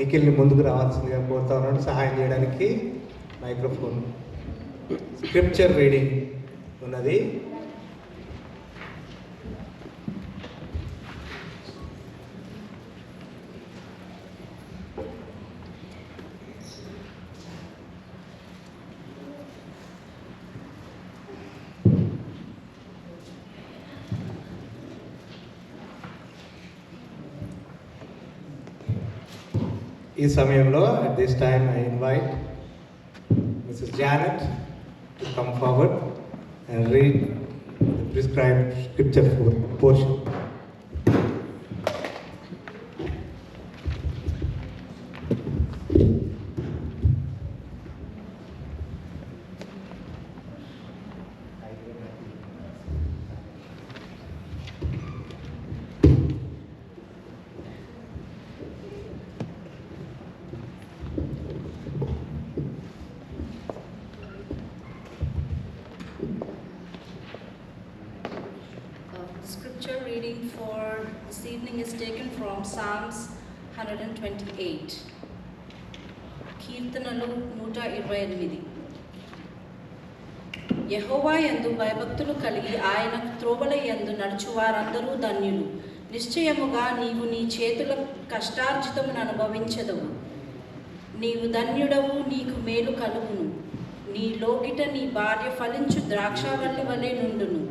నిఖిల్ని ముందుకు రావాల్సిందిగా కోరుతా ఉన్నాను సహాయం చేయడానికి. మైక్రోఫోన్ స్క్రిప్చర్ రీడింగ్ ఉన్నది. ఈ సమయంలో at this time I invite Mrs. Janet to come forward and read the prescribed scripture portion. Scripture reading for this evening is taken from Psalms 128. కీర్తనలు 128. యెహోవా యందు భయభక్తులు కలిగి ఆయన త్రోవల యందు నడుచువారందరూ ధన్యులు. నిశ్చయముగా నీవు నీ చేతుల కష్టార్జితమును అనుభవించదవు. నీవు ధన్యుడవు, నీకు మేలు కలుగును. నీ లోగిట నీ భార్య ఫలించు ద్రాక్షావల్లి వలె నుండును.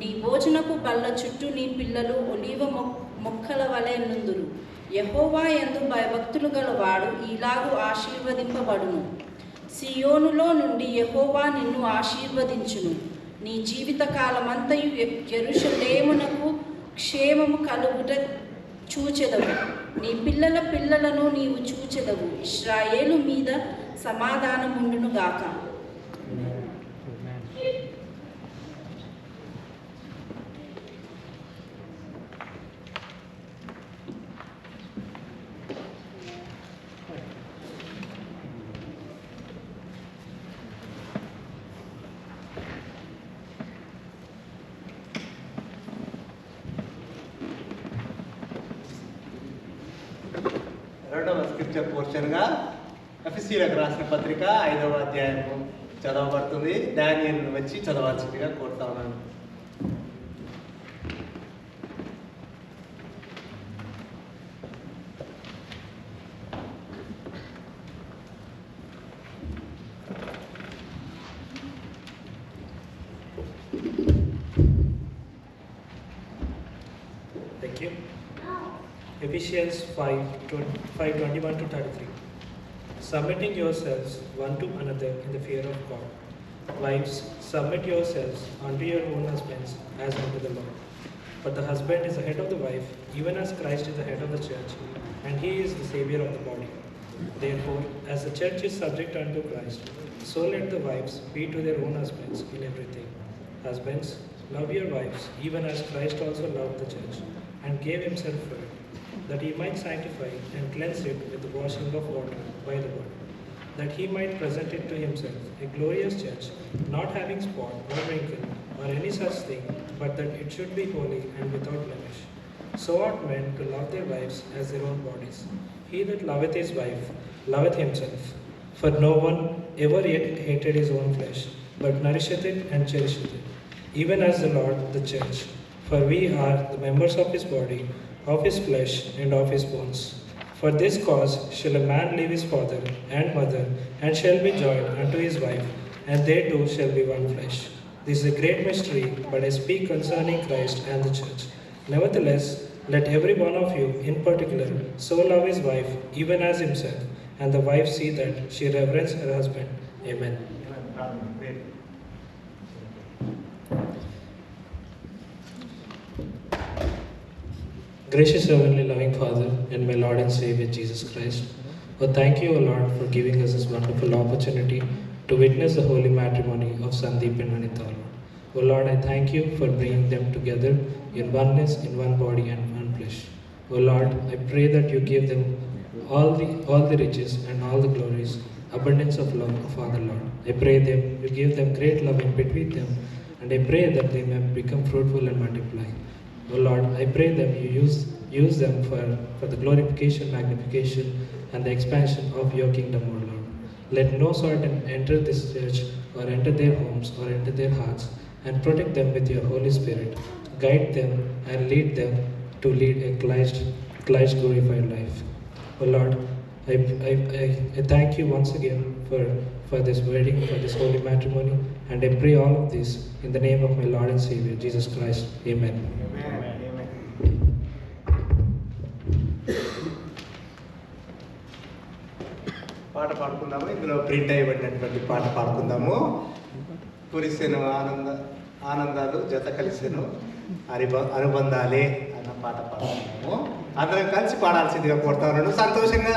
నీ భోజనపు బల్ల చుట్టూ నీ పిల్లలు ఒలీవ మొక్కల వలె నుందురు. యెహోవా యందు భయభక్తులు గలవాడు ఇలాగు ఆశీర్వదింపబడును. సియోనులో నుండి యెహోవా నిన్ను ఆశీర్వదించును. నీ జీవిత కాలమంతయు యెరూషలేమునకు క్షేమము కలుగుట చూచెదవు. నీ పిల్లల పిల్లలను నీవు చూచెదవు. ఇశ్రాయేలు మీద సమాధానముండును గాక. రెండవ స్క్రిప్చర్ పోర్షన్గా ఎఫెసీయులకు రాసిన పత్రిక 5వ అధ్యాయము చదవబడుతుంది. దానియేలు వచ్చి చదవాల్సిందిగా కోరుతా ఉన్నాను. Thank you. Ephesians 5:21-33. Submitting yourselves one to another in the fear of God. Wives, submit yourselves unto your own husbands as unto the Lord. For the husband is the head of the wife, even as Christ is the head of the church, and he is the Savior of the body. Therefore, as the church is subject unto Christ, so let the wives be to their own husbands in everything. Husbands, love your wives, even as Christ also loved the church, and gave himself for it, that he might sanctify and cleanse it with the washing of water by the word, that he might present it to himself a glorious church, not having spot or wrinkle or any such thing, but that it should be holy and without blemish. So ought men to love their wives as their own bodies. He that loveth his wife loveth himself. For no one ever yet hated his own flesh, but nourisheth it and cherisheth it, even as the Lord the church. For we are the members of his body, of his flesh, and of his bones. For this cause shall a man leave his father and mother, and shall be joined unto his wife, and they two shall be one flesh. This is a great mystery, but I speak concerning Christ and the church. Nevertheless, let every one of you, in particular, so love his wife, even as himself, and the wife see that she reverence her husband. Amen. Gracious Heavenly Loving Father and my Lord and Savior Jesus Christ, thank you, O Lord, for giving us this wonderful opportunity to witness the holy matrimony of Sandeep and Anita. O Lord, I thank you for bringing them together in oneness, in one body and one flesh. O Lord, I pray that you give them all the riches and all the glories, abundance of love of Father Lord. I pray that you give them great love in between them, and I pray that they may become fruitful and multiply. O Lord, I pray that you use them for the glorification, magnification, and the expansion of your kingdom, O Lord. Let no sort enter this church or enter their homes or enter their hearts, and protect them with your Holy Spirit. Guide them and lead them to lead a Christ glorified life. O Lord, I thank you once again for this wedding, for this holy matrimony, and I pray all of this in the name of my Lord and Savior, Jesus Christ. Amen. పాట పాడుకుందాము. ఇందులో print అయ్యబడినటువంటి పాట పాడుకుందాము. కురిసెను ఆనందాలు జత కలిసెను అనుబంధాలే అన్న పాట పాడుకుందాము. అందరం కలిసి పాడాల్సిందిగా కోరుతా ఉన్నాను. సంతోషంగా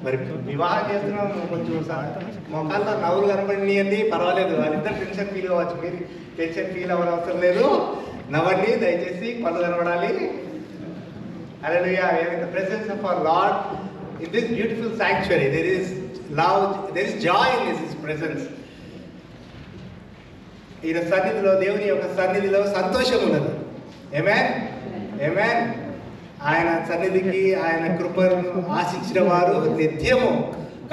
మరి వివాహం చేస్తున్నాము. కొంచెం మొఖాల్లో నవ్వులు కనబడినాయండి, పర్వాలేదు. వాళ్ళిద్దరు టెన్షన్ ఫీల్ అవ్వచ్చు, మీరు టెన్షన్ ఫీల్ అవ్వనవసరం లేదు. నవ్వండి దయచేసి, పనులు కనబడాలి. Hallelujah. We are in the presence of our Lord in this beautiful sanctuary. There is love, there is joy in His presence. ఈ సన్నిధిలో, దేవుని యొక్క సన్నిధిలో సంతోషం ఉన్నది. ఆమేన్, ఆమేన్. ఆయన సన్నిధికి, ఆయన కృపను ఆశించిన వారు నిత్యము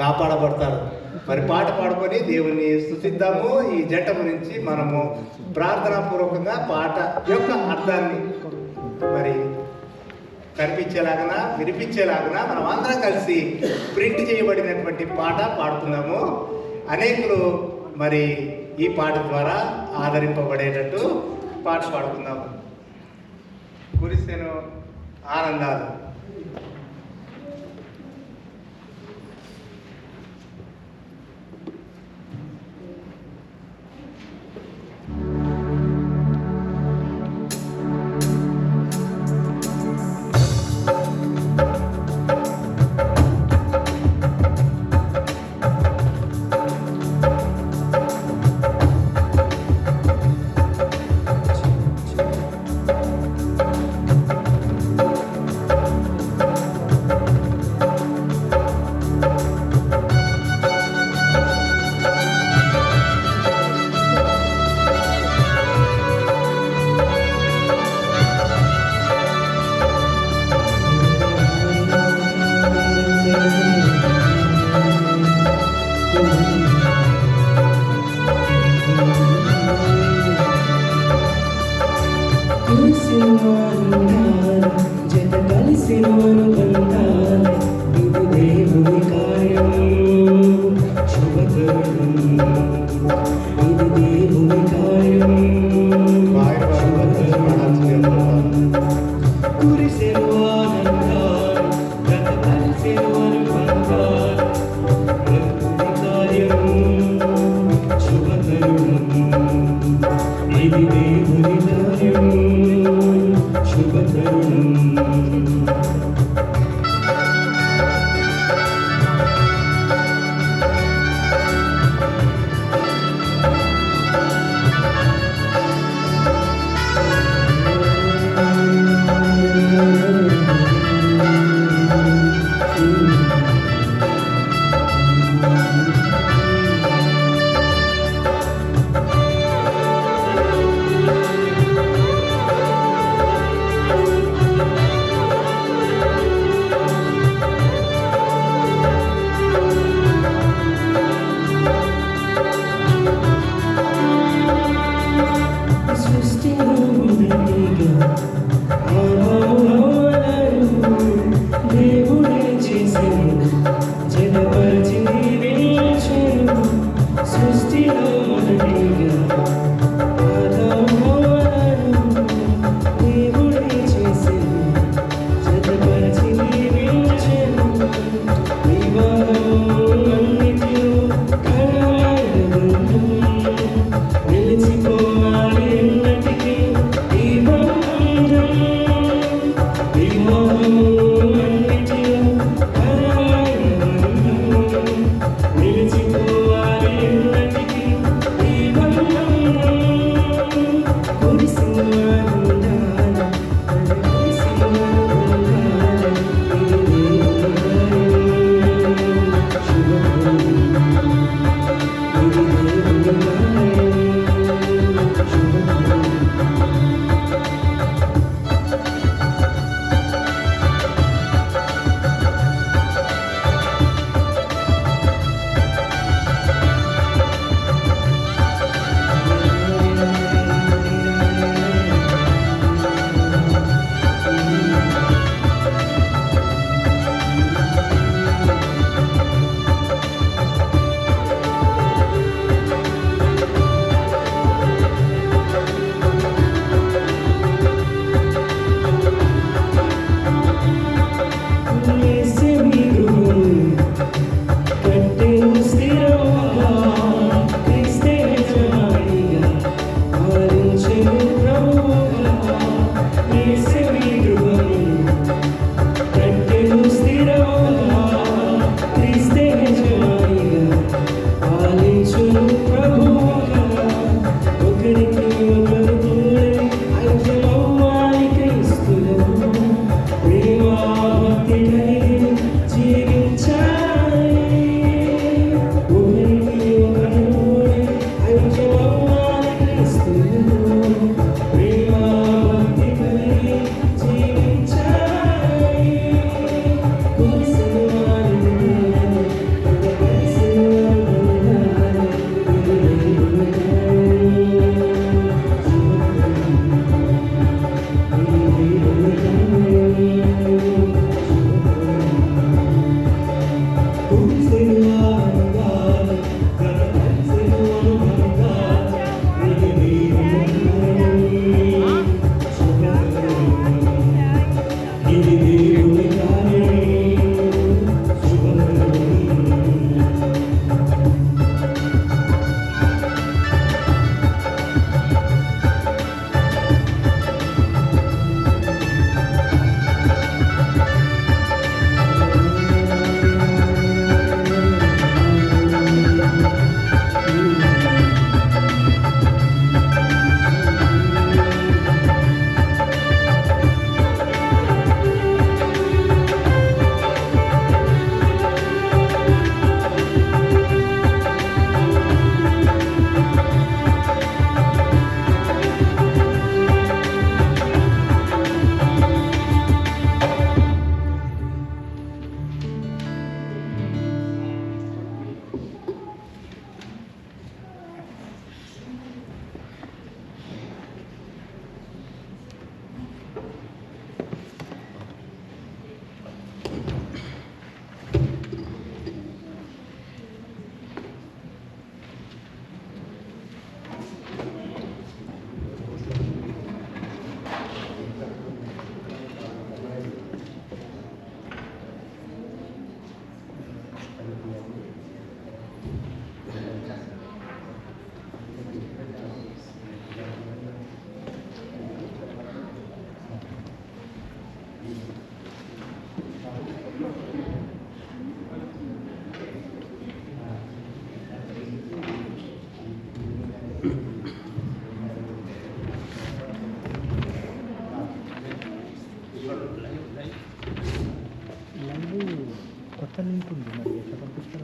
కాపాడబడతారు. మరి పాట పాడుకొని దేవుని స్తుతిద్దాము. ఈ జంట గురించి మనము ప్రార్థనాపూర్వకంగా పాట యొక్క అర్థాన్ని మరి కనిపించేలాగా, వినిపించేలాగా మనం అందరం కలిసి ప్రింట్ చేయబడినటువంటి పాట పాడుతున్నాము. అనేకులు మరి ఈ పాట ద్వారా ఆదరింపబడేటట్టు పాట పాడుకుందాము. కురిసెను ఆనందాలు. కొత్త లింక్ ఉంది మరి ఎట్లా పంపిస్తారు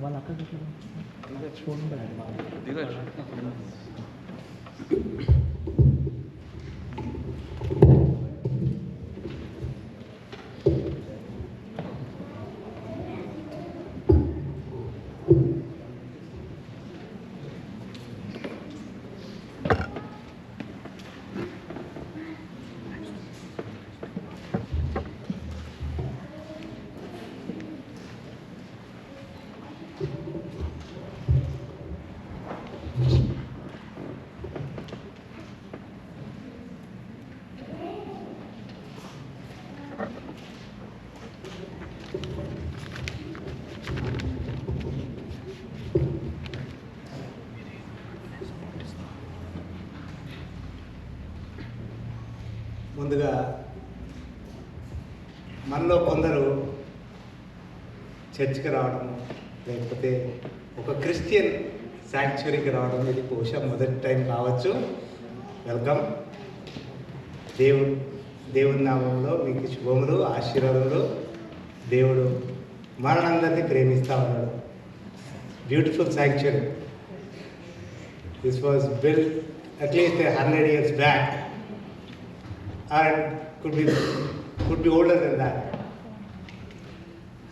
వాళ్ళ అక్కడికి ఎట్లా పంపిస్తారు ఫోన్ ముందుగా మనలో కొందరు చర్చ్కి రావడం, లేకపోతే ఒక క్రిస్టియన్ శాంక్చురీకి రావడం ఇది బహుశా మొదటి టైం కావచ్చు. వెల్కమ్. దేవుని నామంలో మీకు శుభములు, ఆశీర్వాదములు. దేవుడు మనందరినీ ప్రేమిస్తూ ఉన్నాడు. Beautiful sanctuary. This was built at least 100 years back. And could be older than that,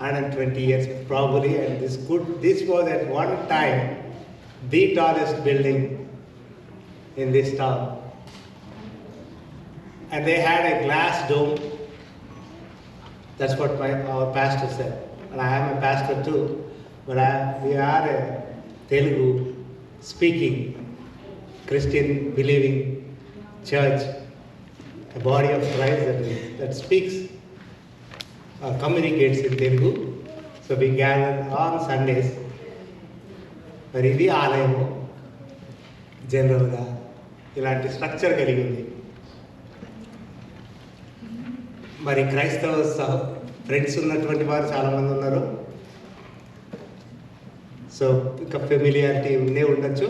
120 years probably. And this was at one time the tallest building in this town, and they had a glass dome. That's what our pastor said, and I am a pastor too, but we are a Telugu speaking Christian believing church, a body of Christ that speaks or communicates in Telugu. So we gather on Sundays. మరి ఇది ఆలయము జనరల్గా ఇలాంటి structure కలిగి ఉంది. మరి క్రైస్తవ friends ఉన్నటువంటి వారు చాలామంది ఉన్నారు. సో ఇంకా ఫెమిలియారిటీ ఉండొచ్చు.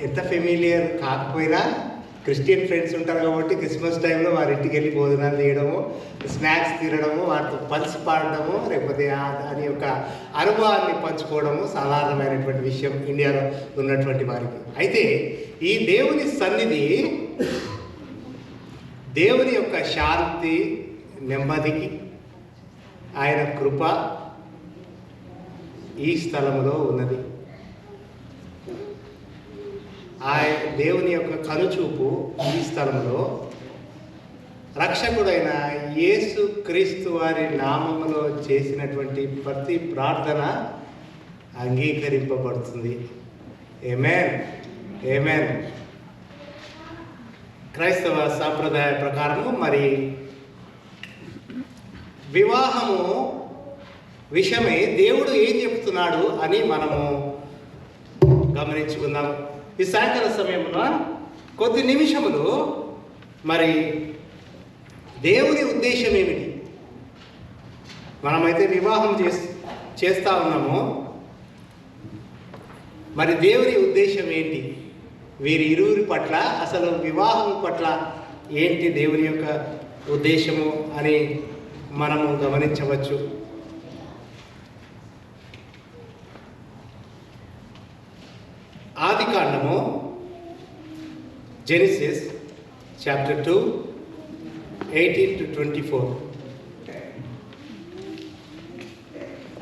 ఎంత ఫెమిలియర్ కాకపోయినా క్రిస్టియన్ ఫ్రెండ్స్ ఉంటారు కాబట్టి క్రిస్మస్ టైంలో వారి ఇంటికి వెళ్ళి భోజనాలు చేయడము, స్నాక్స్ తినడము, వాటితో పంచి పాడడము, లేకపోతే దాని యొక్క అనుభవాన్ని పంచుకోవడము సాధారణమైనటువంటి విషయం ఇండియాలో ఉన్నటువంటి వారికి. అయితే ఈ దేవుని సన్నిధి, దేవుని యొక్క శాంతి, నెమ్మదికి, ఆయన కృప ఈ స్థలంలో ఉన్నది. దేవుని యొక్క కనుచూపు ఈ స్థలంలో రక్షకుడైన యేసు క్రీస్తు వారి నామములో చేసినటువంటి ప్రతి ప్రార్థన అంగీకరింపబడుతుంది. ఆమేన్, ఆమేన్. క్రైస్తవ సాంప్రదాయ ప్రకారము మరి వివాహము విషయమై దేవుడు ఏం చెప్తున్నాడు అని మనము గమనించుకుందాం. ఈ సాయంకాల సమయంలో కొద్ది నిమిషములు మరి దేవుని ఉద్దేశం ఏమిటి, మనమైతే వివాహం చేస్తూ ఉన్నాము, మరి దేవుని ఉద్దేశం ఏంటి, వీరి ఇరువురి పట్ల అసలు వివాహం పట్ల ఏంటి దేవుని యొక్క ఉద్దేశము అని మనము గమనించవచ్చు. ఆదికాండము, Genesis chapter 2, 18 to 24.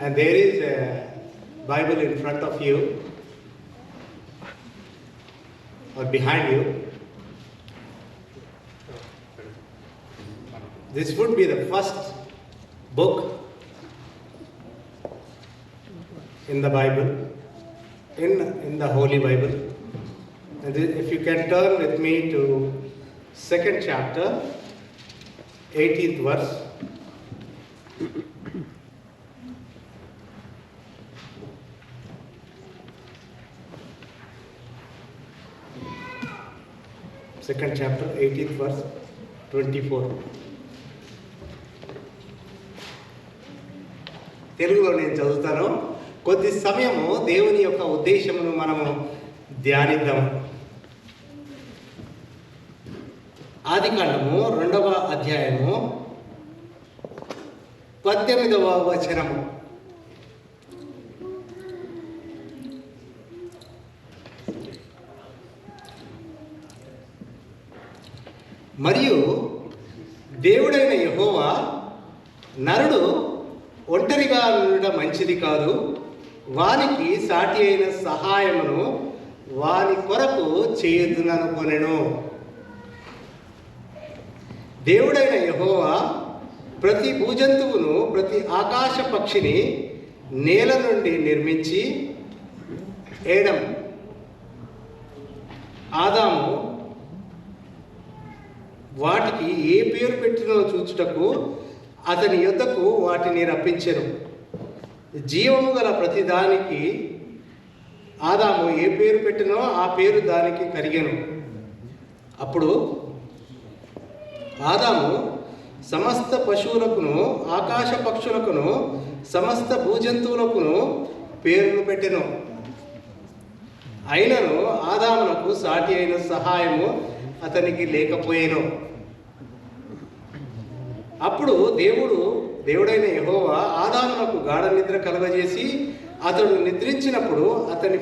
And there is a Bible in front of you or behind you. This would be the first book in the Bible, in the Holy Bible. And if you can turn with me to 2nd chapter, 18th verse. Second chapter, 18th verse, 24. తెలుగులో నేను చదువుతాను. కొద్ది సమయము దేవుని యొక్క ఉద్దేశమును మనము ధ్యానిద్దాం. ఆదికాండము 2వ అధ్యాయం 18వ వచనము. మరియు దేవుడైన యెహోవా, నరుడు ఒంటరిగా ఉండడం మంచిది కాదు, వానికి సాటి అయిన సహాయమును వాని కొరకు చేయదుననుకొనెను. దేవుడైన యెహోవా ప్రతి భూజంతువును, ప్రతి ఆకాశ పక్షిని నేల నుండి నిర్మించి ఆదాము వాటికి ఏ పేరు పెట్టినో చూచుటకు అతని యొద్దకు వాటిని రప్పించెను. జీవము గల ప్రతిదానికి ఆదాము ఏ పేరు పెట్టినో ఆ పేరు దానికి కలిగెను. అప్పుడు ఆదాము సమస్త పశువులకును, ఆకాశ పక్షులకును, సమస్త భూజంతువులకును పేర్లు పెట్టెను. అయినను ఆదామునకు సాటి అయిన సహాయము అతనికి లేకపోయెను. అప్పుడు దేవుడైన యెహోవా ఆదామునకు గాఢ నిద్ర కలుగజేసి, అతడు నిద్రించినప్పుడు అతని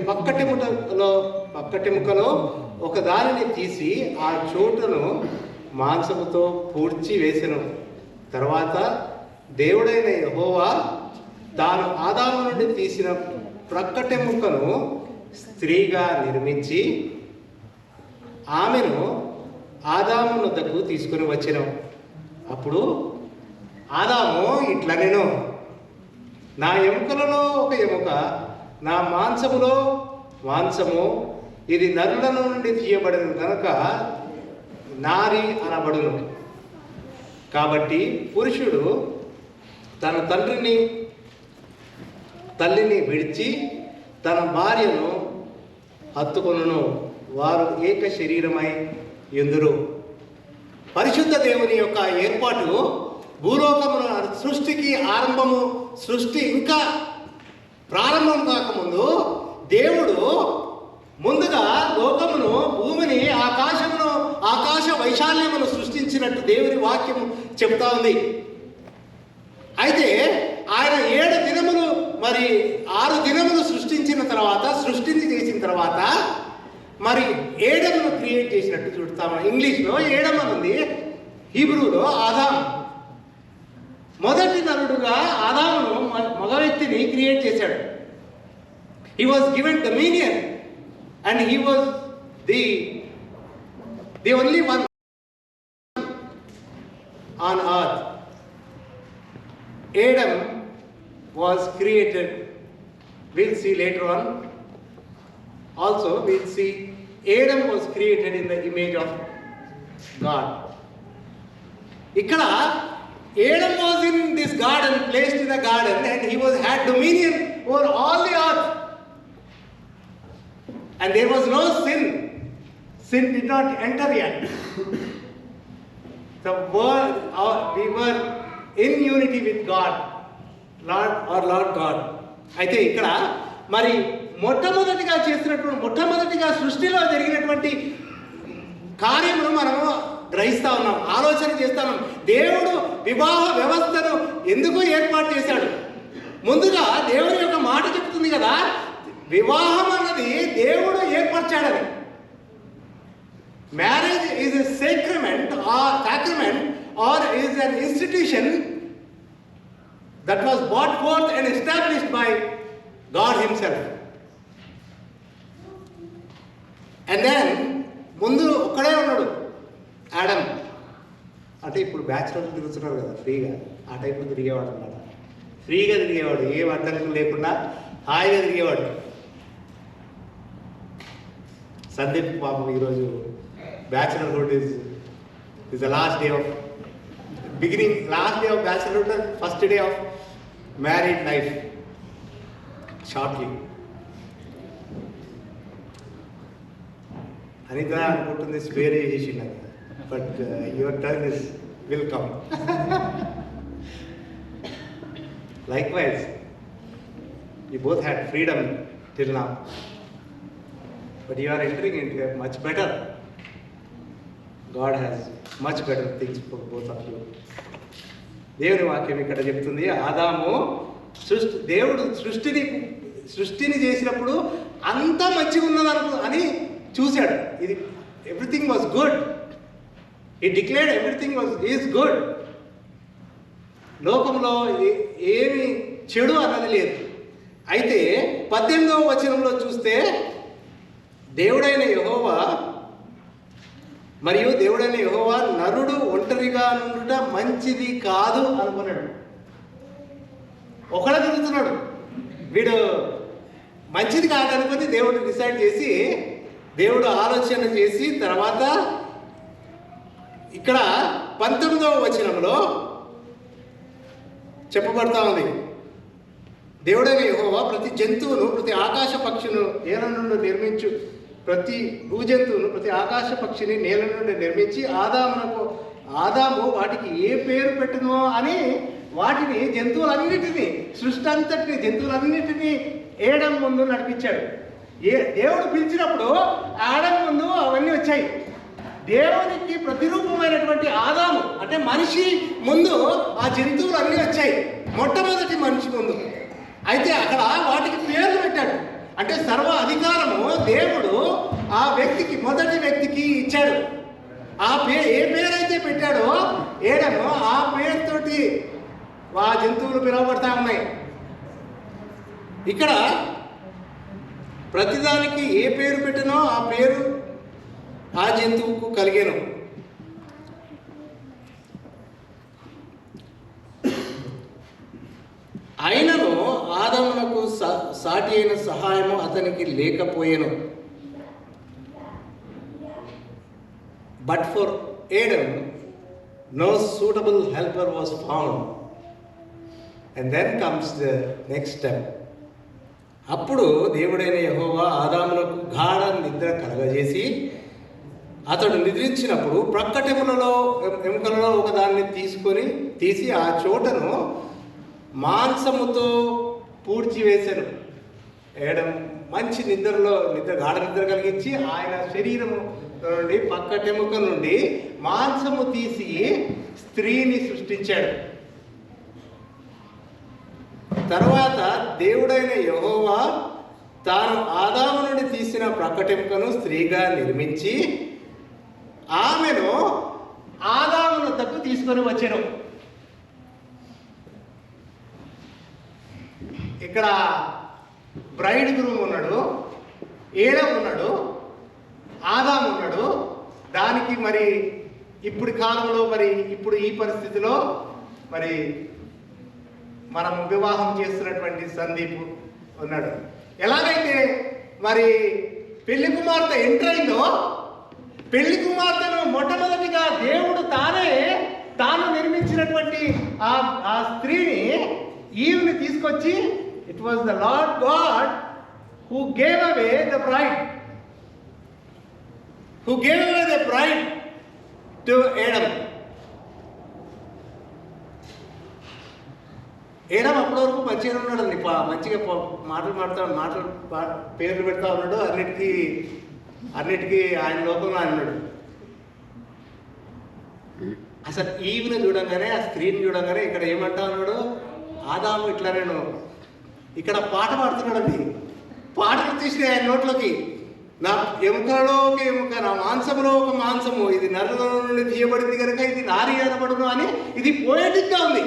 పక్కటెముకలో ఒక దానిని తీసి ఆ చోటును మాంసముతో పూడ్చి వేసెను. తర్వాత దేవుడైన యెహోవా తాను ఆదాము నుండి తీసిన ప్రక్కటెముకను స్త్రీగా నిర్మించి ఆమెను ఆదాము వద్దకు తీసుకుని వచ్చెను. అప్పుడు ఆదాము ఇట్లనెను, నా ఎముకలలో ఒక ఎముక, నా మాంసములో మాంసము, ఇది నరుల నుండి తీయబడిన కనుక నారి అనబడును. కాబట్టి పురుషుడు తన తల్లిని విడిచి తన భార్యను హత్తుకొనును, వారు ఏక శరీరమై యుందురు. పరిశుద్ధ దేవుని యొక్క ఏర్పాటు భూలోకమున సృష్టికి ఆరంభము, సృష్టి ఇంకా ప్రారంభం కాకముందు దేవుడు ముందుగా లోకమును, భూమిని, ఆకాశ వైశాల్యమును సృష్టించినట్టు దేవుని వాక్యము చెప్తా ఉంది. అయితే ఆయన 7 దినములు 6 దినములు సృష్టించిన తర్వాత, సృష్టిని చేసిన తర్వాత మరి 7ను క్రియేట్ చేసినట్టు చూస్తాము. ఇంగ్లీష్లో 7 ఉంది, హీబ్రూలో ఆదాం. మొదటి నరుడుగా ఆదామును, మగ వ్యక్తిని క్రియేట్ చేశాడు. He was given dominion and he was the only one on earth. Adam was created. We'll see later on. Also, we'll see Adam was created in the image of God. Ikkada Adam was in this garden, placed in a garden, and he had dominion over all the earth. And there was no sin. Sin did not enter yet. The world, we were in unity with God, Lord God. అయితే ఇక్కడ మరి మొట్టమొదటిగా సృష్టిలో జరిగినటువంటి కార్యమును మనము గ్రహిస్తా ఉన్నాం, ఆలోచన చేస్తా ఉన్నాం. దేవుడు వివాహ వ్యవస్థను ఎందుకు ఏర్పాటు చేశాడు? ముందుగా దేవుని యొక్క మాట చెప్తుంది కదా, వివాహం అన్నది దేవుడు ఏర్పరిచాడని. Marriage is a sacrament or is an institution that was brought forth and established by God himself. And then ముందు ఒక్కడే ఉన్నాడు ఆడమ్. అంటే ఇప్పుడు బ్యాచులర్స్ తిరుగుతున్నారు కదా ఫ్రీగా, ఆ టైపు తిరిగేవాడు అన్నమాట. ఫ్రీగా తిరిగేవాడు, ఏ అడ్డంకులు లేకుండా హాయిగా తిరిగేవాడు. సందీప్ పాపం ఈరోజు బ్యాచులర్హుడ్ is the last day of bachelorhood, first day of married life shortly. Anita అనుకుంటుంది స్పేర్ చేసింది, but your turn will come. Likewise, you both had freedom till now, but you are entering into a much better. God has much better things for both of you. దేవుని వాక్యం ఇక్కడ చెప్తుంది, ఆదాము దేవుడు సృష్టిని చేసినప్పుడు అంతా మంచిగా ఉన్నది అని చూశాడు. ఇది ఎవ్రీథింగ్ వాజ్ గుడ్. ఈ డిక్లేర్డ్ ఎవ్రీథింగ్ ఈజ్ గుడ్. లోకంలో ఏమి చెడు అన్నది లేదు. అయితే 18వ వచనంలో చూస్తే దేవుడైన యెహోవా నరుడు ఒంటరిగా నుండుట మంచిది కాదు అనుకున్నాడు. ఒకడే తిరుగుతున్నాడు, వీడు మంచిది కాదనుకొని దేవుడు డిసైడ్ చేసి, దేవుడు ఆలోచన చేసి తర్వాత ఇక్కడ 19వ వచనంలో చెప్పబడతా ఉంది, దేవుడైన యెహోవా ప్రతి జంతువును ప్రతి ఆకాశ పక్షిను నేల నుండి నిర్మించు, ప్రతి భూజంతువును ప్రతి ఆకాశ పక్షిని నేల నుండి నిర్మించి ఆదాము వాటికి ఏ పేరు పెట్టునో అని వాటిని జంతువులన్నిటినీ సృష్టి అంతటిని జంతువులన్నిటినీ ఏడం ముందు నడిపించాడు. దేవుడు పిలిచినప్పుడు ఆడం ముందు అవన్నీ వచ్చాయి. దేవునికి ప్రతిరూపమైనటువంటి ఆదాము అంటే మనిషి ముందు ఆ జంతువులు అన్నీ వచ్చాయి, మొట్టమొదటి మనిషి ముందు. అయితే అక్కడ వాటికి పేర్లు పెట్టాడు. అంటే సర్వ అధికారము దేవుడు ఆ వ్యక్తికి, మొదటి వ్యక్తికి ఇచ్చాడు. ఏ పేరైతే పెట్టాడో ఏడము, ఆ పేరుతోటి ఆ జంతువులు పిలువబడతా ఉన్నాయి. ఇక్కడ ప్రతిదానికి ఏ పేరు పెట్టినో ఆ పేరు ఆ జంతువుకు కలిగేను. అయినను ఆదామునకు సాటి అయిన సహాయము అతనికి లేకపోయేను. But for Adam no suitable helper was found. And then comes the next step. అప్పుడు దేవుడైన యెహోవా ఆదామునకు గాఢ నిద్ర కలగజేసి అతడు నిద్రించినప్పుడు ప్రక్కటెములలో ఎముకలలో ఒకదాన్ని తీసి ఆ చోటను మాంసముతో పూడ్చివేశాను. ఏడం మంచి గాఢ నిద్ర కలిగించి ఆయన శరీరము నుండి పక్కటెముక నుండి మాంసము తీసి స్త్రీని సృష్టించాడు. తర్వాత దేవుడైన యెహోవా తాను ఆదాము నుండి తీసిన ప్రక్కటెముకను స్త్రీగా నిర్మించి ఆమెను ఆదాము వద్దకు తీసుకొని వచ్చాను. ఇక్కడ బ్రైడ్ గ్రూమ్ ఉన్నాడు, ఏడం ఉన్నాడు, ఆదాము ఉన్నాడు. దానికి మరి ఇప్పుడు కాలంలో ఇప్పుడు ఈ పరిస్థితిలో మరి మనం వివాహం చేస్తున్నటువంటి సందీప్ ఉన్నాడు. ఎలాగైతే మరి పెళ్లి కుమార్తె ఎంటర్ అయిందో, పెళ్లి కుమార్తెను మొట్టమొదటిగా దేవుడు తాను నిర్మించినటువంటి ఆ స్త్రీని, ఈవిని తీసుకొచ్చి it was the Lord God who gave away the bride to Adam. Adam అప్పటి వరకు మంచిగా ఉన్నాడండి, మంచిగా మాటలు పేర్లు పెడతా ఉన్నాడు, అన్నిటికీ ఆయన లోకంలో ఆయన ఉన్నాడు. అసలు ఈవిని చూడంగానే, ఆ స్త్రీని చూడంగానే ఇక్కడ ఏమంటా ఉన్నాడు, ఆదాము ఇట్లా నేను ఇక్కడ పాట పాడుతున్నాడండి. పాటలు వచ్చేసినాయి ఆయన నోట్లోకి, నా ఎముకలలో ఒక ఎముక, నా మాంసంలో ఒక మాంసము, ఇది నరుల నుండి తీయబడింది కనుక ఇది నారి అనబడును అని ఇది పోయేటిక్గా ఉంది.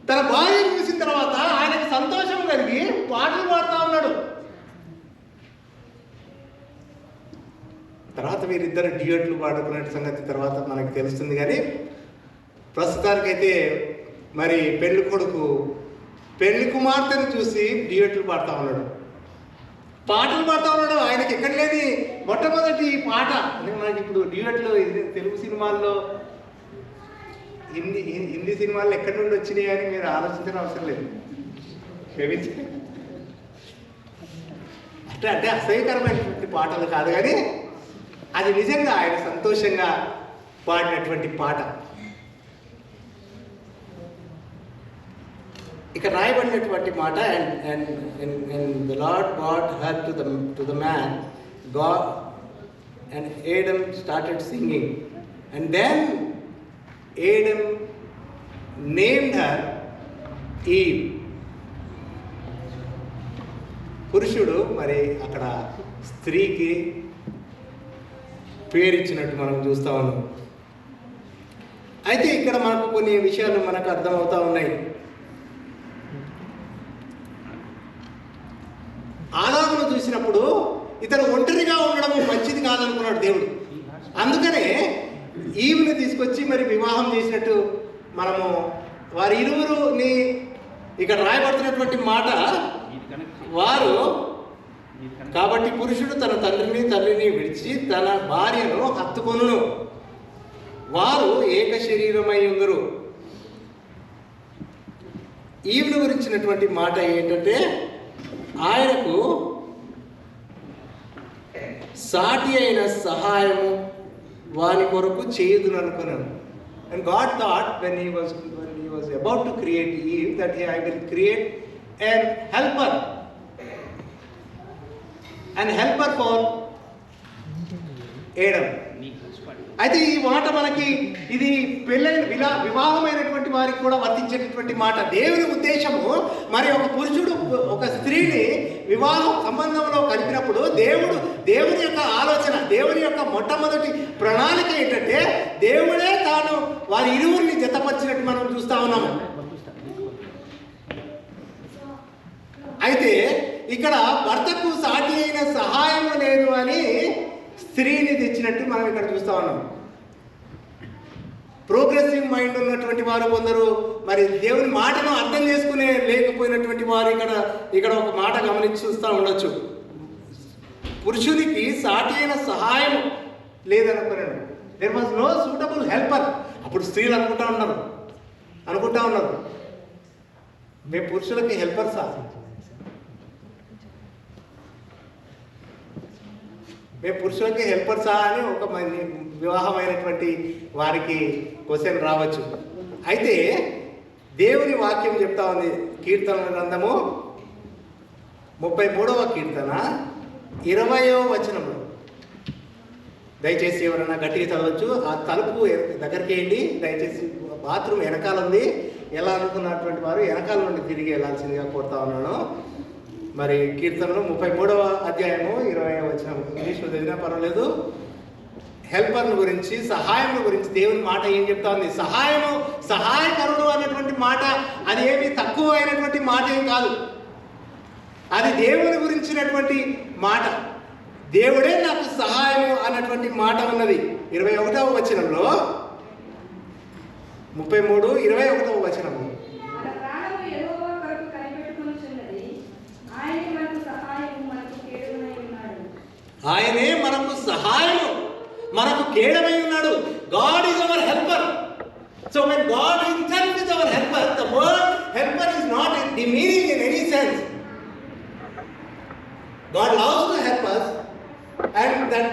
తన భార్య చూసిన తర్వాత ఆయనకు సంతోషం కలిగి పాటలు పాడుతూ ఉన్నాడు. తర్వాత వీరిద్దరు డ్యూయట్లు పాడుకునే సంగతి తర్వాత మనకు తెలుస్తుంది. కానీ ప్రస్తుతానికైతే మరి పెళ్లి కొడుకు పెళ్లి కుమార్తెను చూసి డ్యూయట్లు పాడుతూ ఉన్నాడు, పాటలు పాడుతూ ఉన్నాడు. ఆయనకి ఎక్కడ లేని మొట్టమొదటి పాట. మనకి ఇప్పుడు డ్యూయట్లు తెలుగు సినిమాల్లో, హిందీ సినిమాల్లో ఎక్కడి నుండి వచ్చినాయి అని మీరు ఆలోచించిన అవసరం లేదు. అంటే అసహ్యకరమైనటువంటి పాటలు కాదు, కానీ అది నిజంగా ఆయన సంతోషంగా పాడినటువంటి పాట. ఇక రాయబడినటువంటి మాట, and the Lord God head to the man God and Adam started singing, and then Adam named her Eve. పురుషుడు మరి అక్కడ స్త్రీకి పేరిచ్చినట్టు మనం చూస్తూ ఉన్నాం. అయితే ఇక్కడ మనకు కొన్ని విషయాలు మనకు అర్థమవుతా ఉన్నాయి. ఆదామును చూసినప్పుడు ఇతను ఒంటరిగా ఉండడం మంచిది కాదనుకున్నాడు దేవుడు. అందుకనే ఈవుని తీసుకొచ్చి మరి వివాహం చేసినట్టు మనము వారి ఇరువురుని ఇక్కడ రాయబడుతున్నటువంటి మాట వారు. కాబట్టి పురుషుడు తన తండ్రిని తల్లిని విడిచి తన భార్యను హత్తుకొనును, వారు ఏక శరీరమై ఉందరు. ఈవుని గురించినటువంటి మాట ఏంటంటే ఆయనకు సాటి అయిన సహాయము వాని కొరకు చేయుదును అనుకున్నాను. And God thought when he was about to create Eve that I will create an helper for Adam. అయితే ఈ మాట మనకి ఇది పెళ్ళైన వివాహమైనటువంటి వారికి కూడా వర్తించేటటువంటి మాట. దేవుని ఉద్దేశము మరి ఒక పురుషుడు ఒక స్త్రీని వివాహ సంబంధంలో కలిపినప్పుడు దేవుని యొక్క ఆలోచన, దేవుని యొక్క మొట్టమొదటి ప్రణాళిక ఏంటంటే దేవుడే తాను వారి ఇరువురిని జతపరిచినట్టు మనం చూస్తా ఉన్నాము. అయితే ఇక్కడ భర్తకు సాటి అయిన సహాయం లేదు అని స్త్రీని తెచ్చినట్టు మనం ఇక్కడ చూస్తా ఉన్నాం. ప్రోగ్రెసివ్ మైండ్ ఉన్నటువంటి వారు కొందరు మరి దేవుని మాటను అర్థం చేసుకునే లేకపోయినటువంటి వారు ఇక్కడ ఒక మాట గమనించి చూస్తూ ఉండొచ్చు. పురుషునికి సాటి అయిన సహాయం లేదనుకున్నాడు. There was no suitable helper. అప్పుడు స్త్రీలు అనుకుంటా ఉన్నారు మేము పురుషులకి హెల్పర్సా, మేము పురుషులకి హెల్పర్సా అని ఒక వివాహమైనటువంటి వారికి క్వశ్చన్ రావచ్చు. అయితే దేవుని వాక్యం చెప్తా ఉంది. కీర్తనల గ్రంథము 33వ కీర్తన 20వ వచనంలో, దయచేసి ఎవరైనా గట్టిగా చదవచ్చు. ఆ తలుపు దగ్గరికి వేయండి దయచేసి. బాత్రూమ్ వెనకాల ఉంది. ఎలా అనుకున్నటువంటి వారు వెనకాల నుండి తిరిగి వెళ్ళాల్సిందిగా కోరుతా ఉన్నాను. మరి కీర్తనలు 33వ అధ్యాయము 20వ వచనం, ఇంగ్లీష్లో చదివినా పర్వాలేదు. హెల్పర్ను గురించి, సహాయం గురించి దేవుని మాట ఏం చెప్తా ఉంది? సహాయకరుడు అన్నటువంటి మాట అది ఏమి తక్కువ అయినటువంటి మాట ఏం కాదు. అది దేవుని గురించినటువంటి మాట. దేవుడే నాకు సహాయము అన్నటువంటి మాట ఉన్నది. 21వ వచనంలో 33:21వ వచనము, ఆయనే మనకు సహాయము మనకు కేడమై ఉన్నాడు. God is our helper. So when God himself is our helper, the word helper is not demeaning in any sense. God loves to help us, and that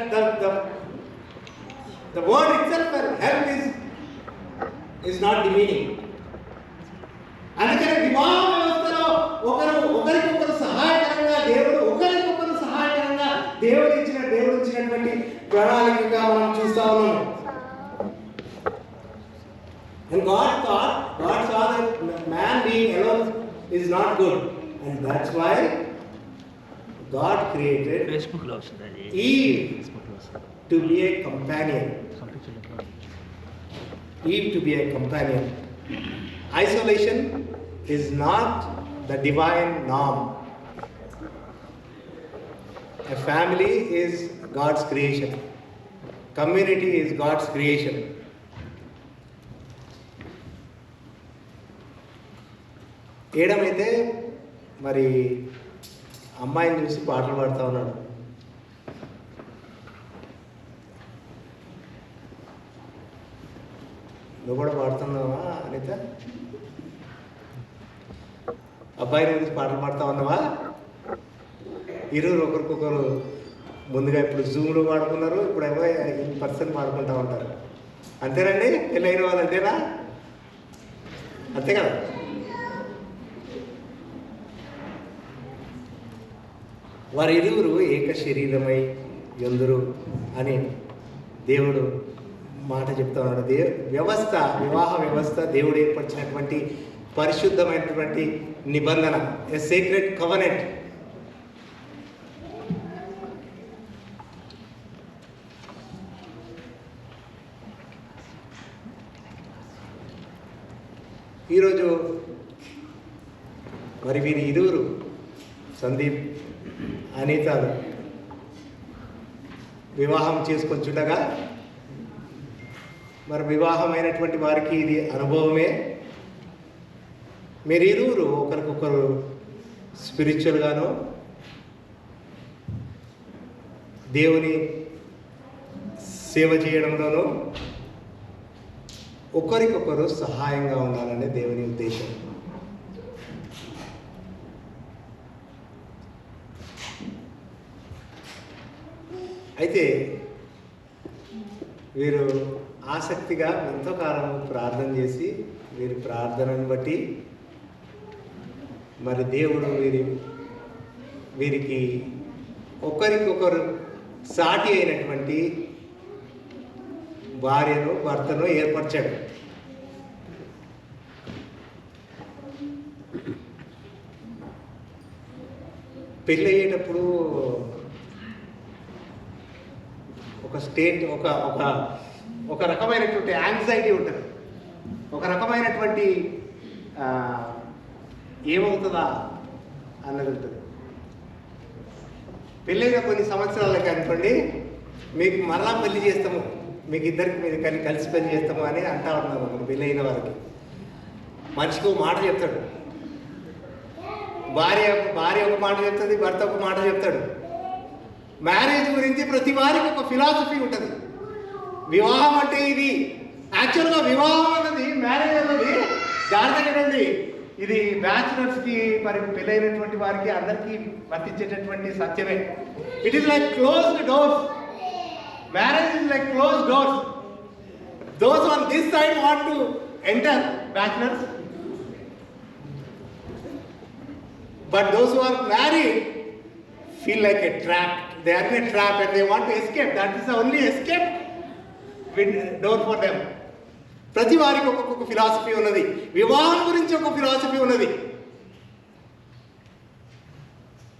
the word itself help is not demeaning. అందుకని వివాహ వ్యవస్థలో ఒకరికొకరు సహాయకరంగా దేవుడు ఇచ్చినటువంటి ప్రణాళికగా మనం చూస్తా ఉన్నాము. And God saw that man being alone is not good, and that's why God created Eve to be a companion. Isolation is not the divine norm. A family is God's creation. Community is God's creation. ఏడమైతే మరి అమ్మాయిని చూసి పాటలు పాడుతూ ఉన్నాడు. నువ్వు కూడా పాడుతున్నావా అనిత? అబ్బాయిని చూసి పాటలు పాడుతూ ఉన్నావా? ఇరువురు ఒకరికొకరు ముందుగా ఇప్పుడు జూమ్లో వాడుకున్నారు, ఇప్పుడు ఏమో ఇన్ పర్సన్ వాడుకుంటూ ఉంటారు. అంతేనండి పెళ్ళైన వాళ్ళు? అంతేనా? అంతే కదా. వారి ఇరువురు ఏక శరీరమై యుందురు అని దేవుడు మాట చెప్తున్నాడు. వ్యవస్థ, వివాహ వ్యవస్థ దేవుడు ఏర్పరిచినటువంటి పరిశుద్ధమైనటువంటి నిబంధన, ఎ సీక్రెట్ కవనెంట్. ఈరోజు మరి వీరి ఇరువురు, సందీప్, అనితాలు వివాహం చేసుకొచ్చుండగా మరి వివాహమైనటువంటి వారికి ఇది అనుభవమే. మీరు ఇరువురు ఒకరికొకరు స్పిరిచువల్గాను, దేవుని సేవ చేయడంలోనూ ఒకరికొకరు సహాయంగా ఉండాలనే దేవుని ఉద్దేశం. అయితే వీరు ఆసక్తిగా ఎంతో కాలం ప్రార్థన చేసి, వీరి ప్రార్థనను బట్టి మరి దేవుడు వీరికి ఒకరికొకరు సాటి అయినటువంటి భార్యను, భర్తను ఏర్పరిచాడు. పెళ్ళి అయ్యేటప్పుడు ఒక స్టేట్ ఒక రకమైనటువంటి యాంగ్జైటీ ఉంటుంది, ఒక రకమైనటువంటి ఏమవుతుందా అన్నది ఉంటుంది. పెళ్ళైన కొన్ని సంవత్సరాలకి అనుకోండి, మీకు మరలా పెళ్లి చేస్తాము, మీకు ఇద్దరికి మీరు కలిసి పెళ్లి చేస్తాము అని అంటా ఉన్నారు. మన పెళ్ళైన వారికి మనిషికి ఒక మాట చెప్తాడు, భార్య ఒక మాట చెప్తుంది, భర్త ఒక మాట చెప్తాడు. మ్యారేజ్ గురించి ప్రతి వారికి ఒక ఫిలాసఫీ ఉంటుంది. వివాహం అంటే ఇది, యాక్చువల్గా వివాహం అన్నది, మ్యారేజ్ అన్నది జాగ్రత్తగా, ఇది బ్యాచులర్స్కి మరి పెళ్ళైనటువంటి వారికి అందరికీ వర్తించేటటువంటి సత్యమే. It is like closed doors. Marriage is like closed doors. Those on this side want to enter bachelors, but those who are married feel like a trap. They are in a trap and they want to escape. That is the only escape door for them. ప్రతి వారికి ఒక్కొక్క philosophy ఉన్నది. వివాహం గురించి ఒక philosophy ఉన్నది.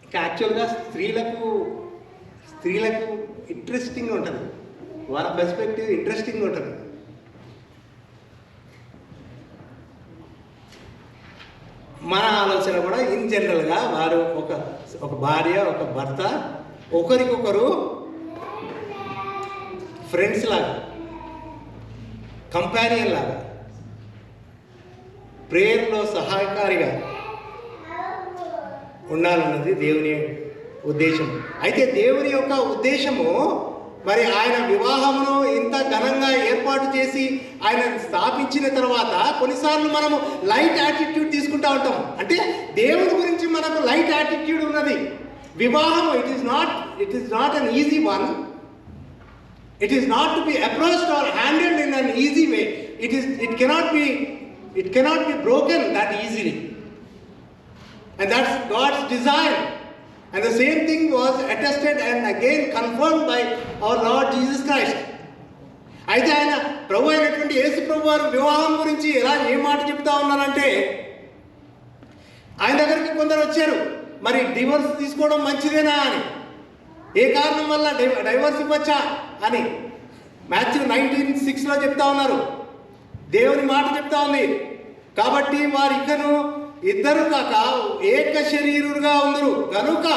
ఇంకా యాక్చువల్గా స్త్రీలకు ఇంట్రెస్టింగ్ ఉంటుంది, వాళ్ళ పర్స్పెక్టివ్ ఇంట్రెస్టింగ్ ఉంటుంది. మన ఆలోచన కూడా ఇన్ జనరల్గా వారు ఒక భార్య, ఒక భర్త ఒకరికొకరు ఫ్రెండ్స్ లాగా, కంపానియన్ లాగా, ప్రేయర్లో సహాయకారిగా ఉండాలన్నది దేవుని ఉద్దేశం. అయితే దేవుని యొక్క ఉద్దేశము మరి ఆయన వివాహమును ఇంత ఘనంగా ఏర్పాటు చేసి ఆయన స్థాపించిన తర్వాత కొన్నిసార్లు మనము లైట్ యాటిట్యూడ్ తీసుకుంటూ ఉంటాం. అంటే దేవుని గురించి మనకు లైట్ యాటిట్యూడ్ ఉన్నది. వివాహం it is not an easy one. It is not to be approached or handled in an easy way. It cannot be broken that easily, and that's God's desire. And the same thing was attested and again confirmed by our Lord Jesus Christ. అయితే ఆయన ప్రభు అయినటువంటి యేసు ప్రభు వారు వివాహం గురించి ఏ మాట చెప్తా ఉన్నారంటే, ఆయన దగ్గరికి కొందరు వచ్చారు, మరి డివోర్స్ తీసుకోవడం మంచిదేనా అని, ఏ కారణం వల్ల డైవర్స్ ఇవ్వచ్చా అని. మాథ్యూ 19:6 చెప్తా ఉన్నారు. దేవుని మాట చెప్తా ఉంది, కాబట్టి వారు ఇద్దరు కాక ఏక శరీరుగా ఉందరు కనుక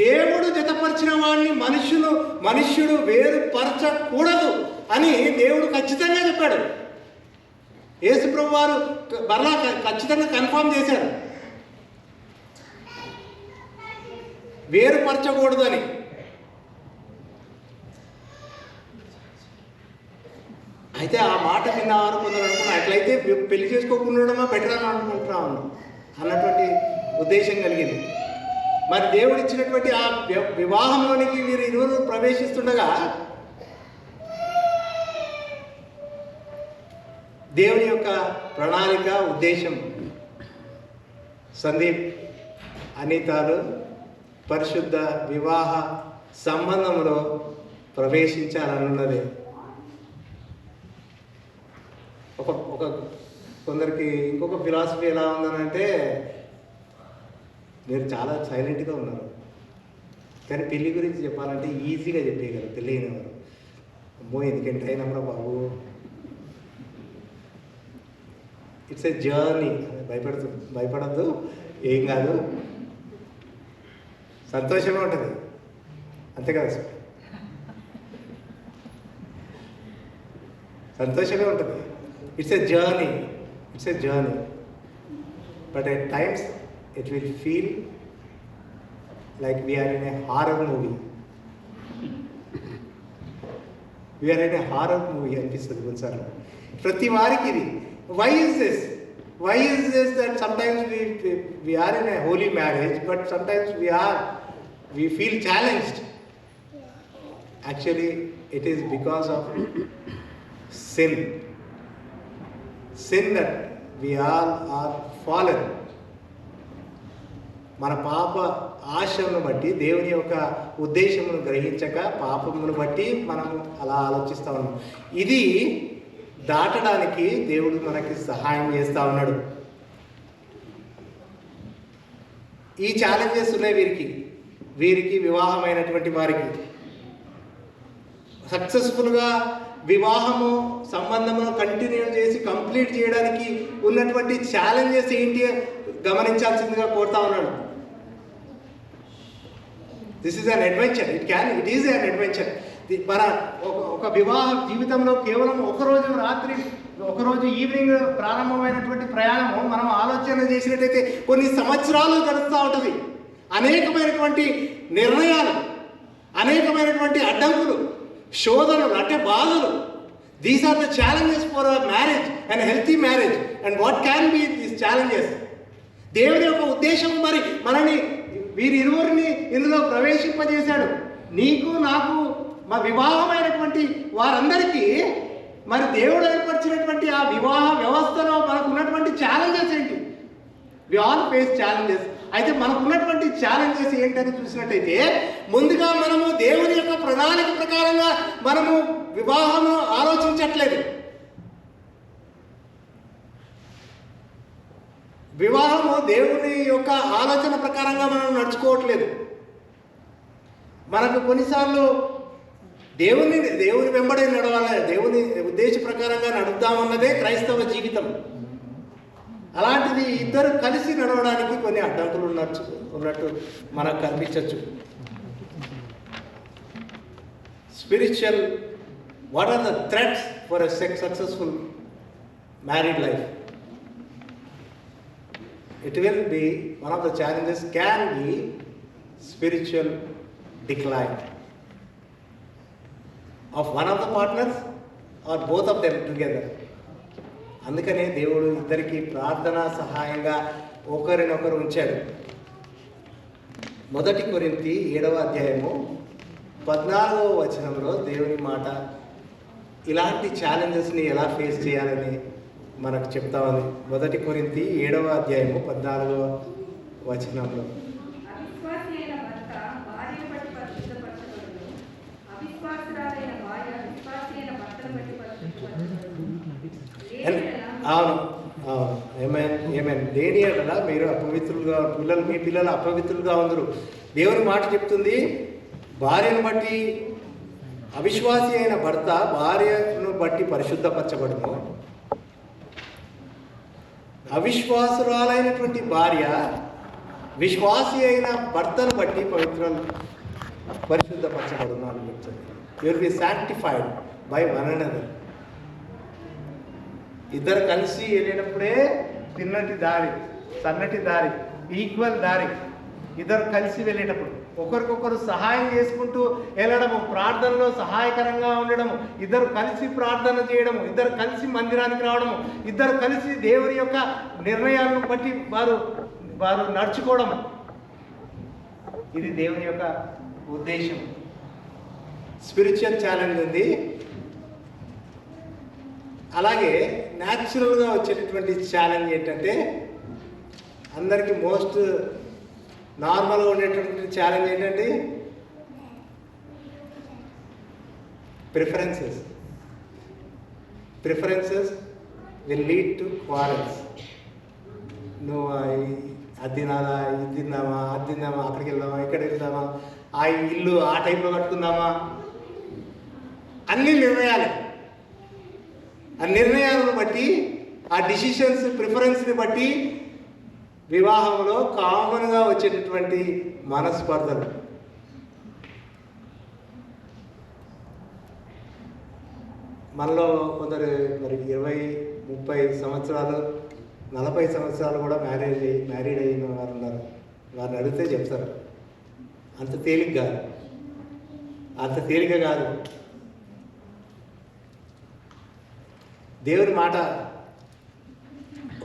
దేవుడు జతపరిచిన వాడిని మనుష్యుడు వేరుపరచకూడదు అని దేవుడు ఖచ్చితంగా చెప్పాడు. యేసుప్రభు వారు మరలా ఖచ్చితంగా కన్ఫర్మ్ చేశారు, వేరుపరచకూడదు అని. అయితే ఆ మాట విన్నవారు కొందరు అనుకున్నారు, అట్లయితే పెళ్లి చేసుకోకుండా బెటర్ అని అనుకుంటున్నాను అన్నటువంటి ఉద్దేశం కలిగింది. మరి దేవుడు ఇచ్చినటువంటి ఆ వివాహంలోనికి వీరు ఇరువురు ప్రవేశిస్తుండగా దేవుని యొక్క ప్రణాళిక, ఉద్దేశం సందీప్, అనితాలు పరిశుద్ధ వివాహ సంబంధంలో ప్రవేశించాలనున్నది. ఒక ఒక కొందరికి ఇంకొక ఫిలాసఫీ ఎలా ఉందనంటే, మీరు చాలా సైలెంట్గా ఉన్నారు కానీ పెళ్ళి గురించి చెప్పాలంటే ఈజీగా చెప్పేయగలరు పెళ్ళైన వారు. అమ్మో ఎందుకంటే అయినప్పుడు బాబు, ఇట్స్ ఏ జర్నీ. భయపడద్దు, ఏం కాదు, సంతోషమే ఉంటుంది, అంతే కదా సార్, సంతోషమే ఉంటుంది. It's a journey, but at times it will feel like we are in a horror movie. అనిపిస్తుంది కొన్నిసార్లు ప్రతి వారికి ఇది. why is this that sometimes we are in a holy marriage, but sometimes we feel challenged. Actually it is because of sin that we all are fallen. మన పాప ఆశను బట్టి, దేవుని యొక్క ఉద్దేశమును గ్రహించక పాపమును బట్టి మనం అలా ఆలోచిస్తూ ఉన్నాం. ఇది దాటడానికి దేవుడు మనకి సహాయం చేస్తూ ఉన్నాడు. ఈ ఛాలెంజెస్ ఉన్నాయి వీరికి వివాహమైనటువంటి వారికి. సక్సెస్ఫుల్గా వివాహము సంబంధమును కంటిన్యూ చేసి కంప్లీట్ చేయడానికి ఉన్నటువంటి ఛాలెంజెస్ ఏంటి గమనించాల్సిందిగా కోరుతా ఉన్నాడు. This is an adventure. It is an adventure. మన ఒక వివాహ జీవితంలో కేవలం ఒకరోజు ఈవినింగ్ ప్రారంభమైనటువంటి ప్రయాణము మనం ఆలోచన చేసినట్టయితే కొన్ని సంవత్సరాలు గడుస్తూ ఉంటుంది. అనేకమైనటువంటి నిర్ణయాలు, అనేకమైనటువంటి అడ్డంకులు, శోధనలు, అంటే బాధలు. These are the challenges for a marriage and healthy marriage. And what can be these challenges? దేవుని యొక్క ఉద్దేశం మరి మనని వీరిరువురిని ఇందులో ప్రవేశింపజేశాడు. నీకు నాకు మా వివాహమైనటువంటి వారందరికీ మరి దేవుడు ఏర్పరిచినటువంటి ఆ వివాహ వ్యవస్థలో మనకు ఉన్నటువంటి ఛాలెంజెస్ ఏంటి? We all face challenges. అయితే మనకు ఉన్నటువంటి ఛాలెంజెస్ ఏంటని చూసినట్టయితే, ముందుగా మనము దేవుని యొక్క ప్రణాళిక ప్రకారంగా మనము వివాహము ఆలోచించట్లేదు. వివాహము దేవుని యొక్క ఆలోచన ప్రకారంగా మనం నడుచుకోవట్లేదు. మనకు కొన్నిసార్లు దేవుని వెంబడి నడవాలి, దేవుని ఉద్దేశ ప్రకారంగా నడుద్దామన్నదే క్రైస్తవ జీవితం. అలాంటిది ఇద్దరు కలిసి నడవడానికి కొన్ని అడ్డంకులు ఉన్నట్టు మనకు కనిపించవచ్చు. Spiritual, what are the threats for a successful married life? It will be one of the challenges can be spiritual decline of one of the partners or both of them together. అందుకనే దేవుడు ఇద్దరికి ప్రార్థనా సహాయంగా ఒకరినొకరు ఉంచాడు. 1 కొరింథీ 7వ అధ్యాయము 14వ వచనంలో దేవుని మాట ఇలాంటి ఛాలెంజెస్ని ఎలా ఫేస్ చేయాలని మనకు చెప్తా ఉంది. 1 కొరింథీ 7వ అధ్యాయము 14వ వచనంలో, అవును ఏమైనా లేని అలా మీరు అపవిత్రులుగా మీ పిల్లలు అపవిత్రులుగా ఉందరు. దేవుని మాట చెప్తుంది, భార్యను బట్టి అవిశ్వాసి అయిన భర్త భార్యను బట్టి పరిశుద్ధపరచబడును, అవిశ్వాసురాలైనటువంటి భార్య విశ్వాసి అయిన భర్తను బట్టి పరిశుద్ధపరచబడును అని చెప్తుంది. You will be sanctified by one another. ఇద్దరు కలిసి వెళ్ళేటప్పుడే సన్నటి దారి, ఈక్వల్ దారి. ఇద్దరు కలిసి వెళ్ళేటప్పుడు ఒకరికొకరు సహాయం చేసుకుంటూ వెళ్ళడము, ప్రార్థనలో సహాయకరంగా ఉండడము, ఇద్దరు కలిసి ప్రార్థన చేయడము, ఇద్దరు కలిసి మందిరానికి రావడము, ఇద్దరు కలిసి దేవుని యొక్క నిర్ణయాలను బట్టి వారు నడుచుకోవడము. ఇది దేవుని యొక్క ఉద్దేశం. స్పిరిచువల్ ఛాలెంజ్ ఉంది. అలాగే న్యాచురల్గా వచ్చేటటువంటి ఛాలెంజ్ ఏంటంటే, అందరికీ మోస్ట్ నార్మల్గా ఉండేటువంటి ఛాలెంజ్ ఏంటంటే preferences will lead to quarrels. నువ్వు అది తినాలా, ఇది తిందామా, అది తిందామా, అక్కడికి వెళ్దామా, ఇక్కడికి వెళ్దామా, ఆ ఇల్లు ఆ టైంలో కట్టుకుందామా, అన్ని నిర్ణయాలు. ఆ నిర్ణయాలను బట్టి, ఆ డిసిషన్స్ ప్రిఫరెన్స్ని బట్టి వివాహంలో కామన్గా వచ్చేటటువంటి మనస్పర్ధలు. మనలో కొందరు మరి 20-30 సంవత్సరాలు 40 సంవత్సరాలు కూడా మ్యారీడ్ అయిన వారు ఉన్నారు. వారిని అడిగితే చెప్తారు అంత తేలిక కాదు, అంత తేలిక కాదు. దేవుని మాట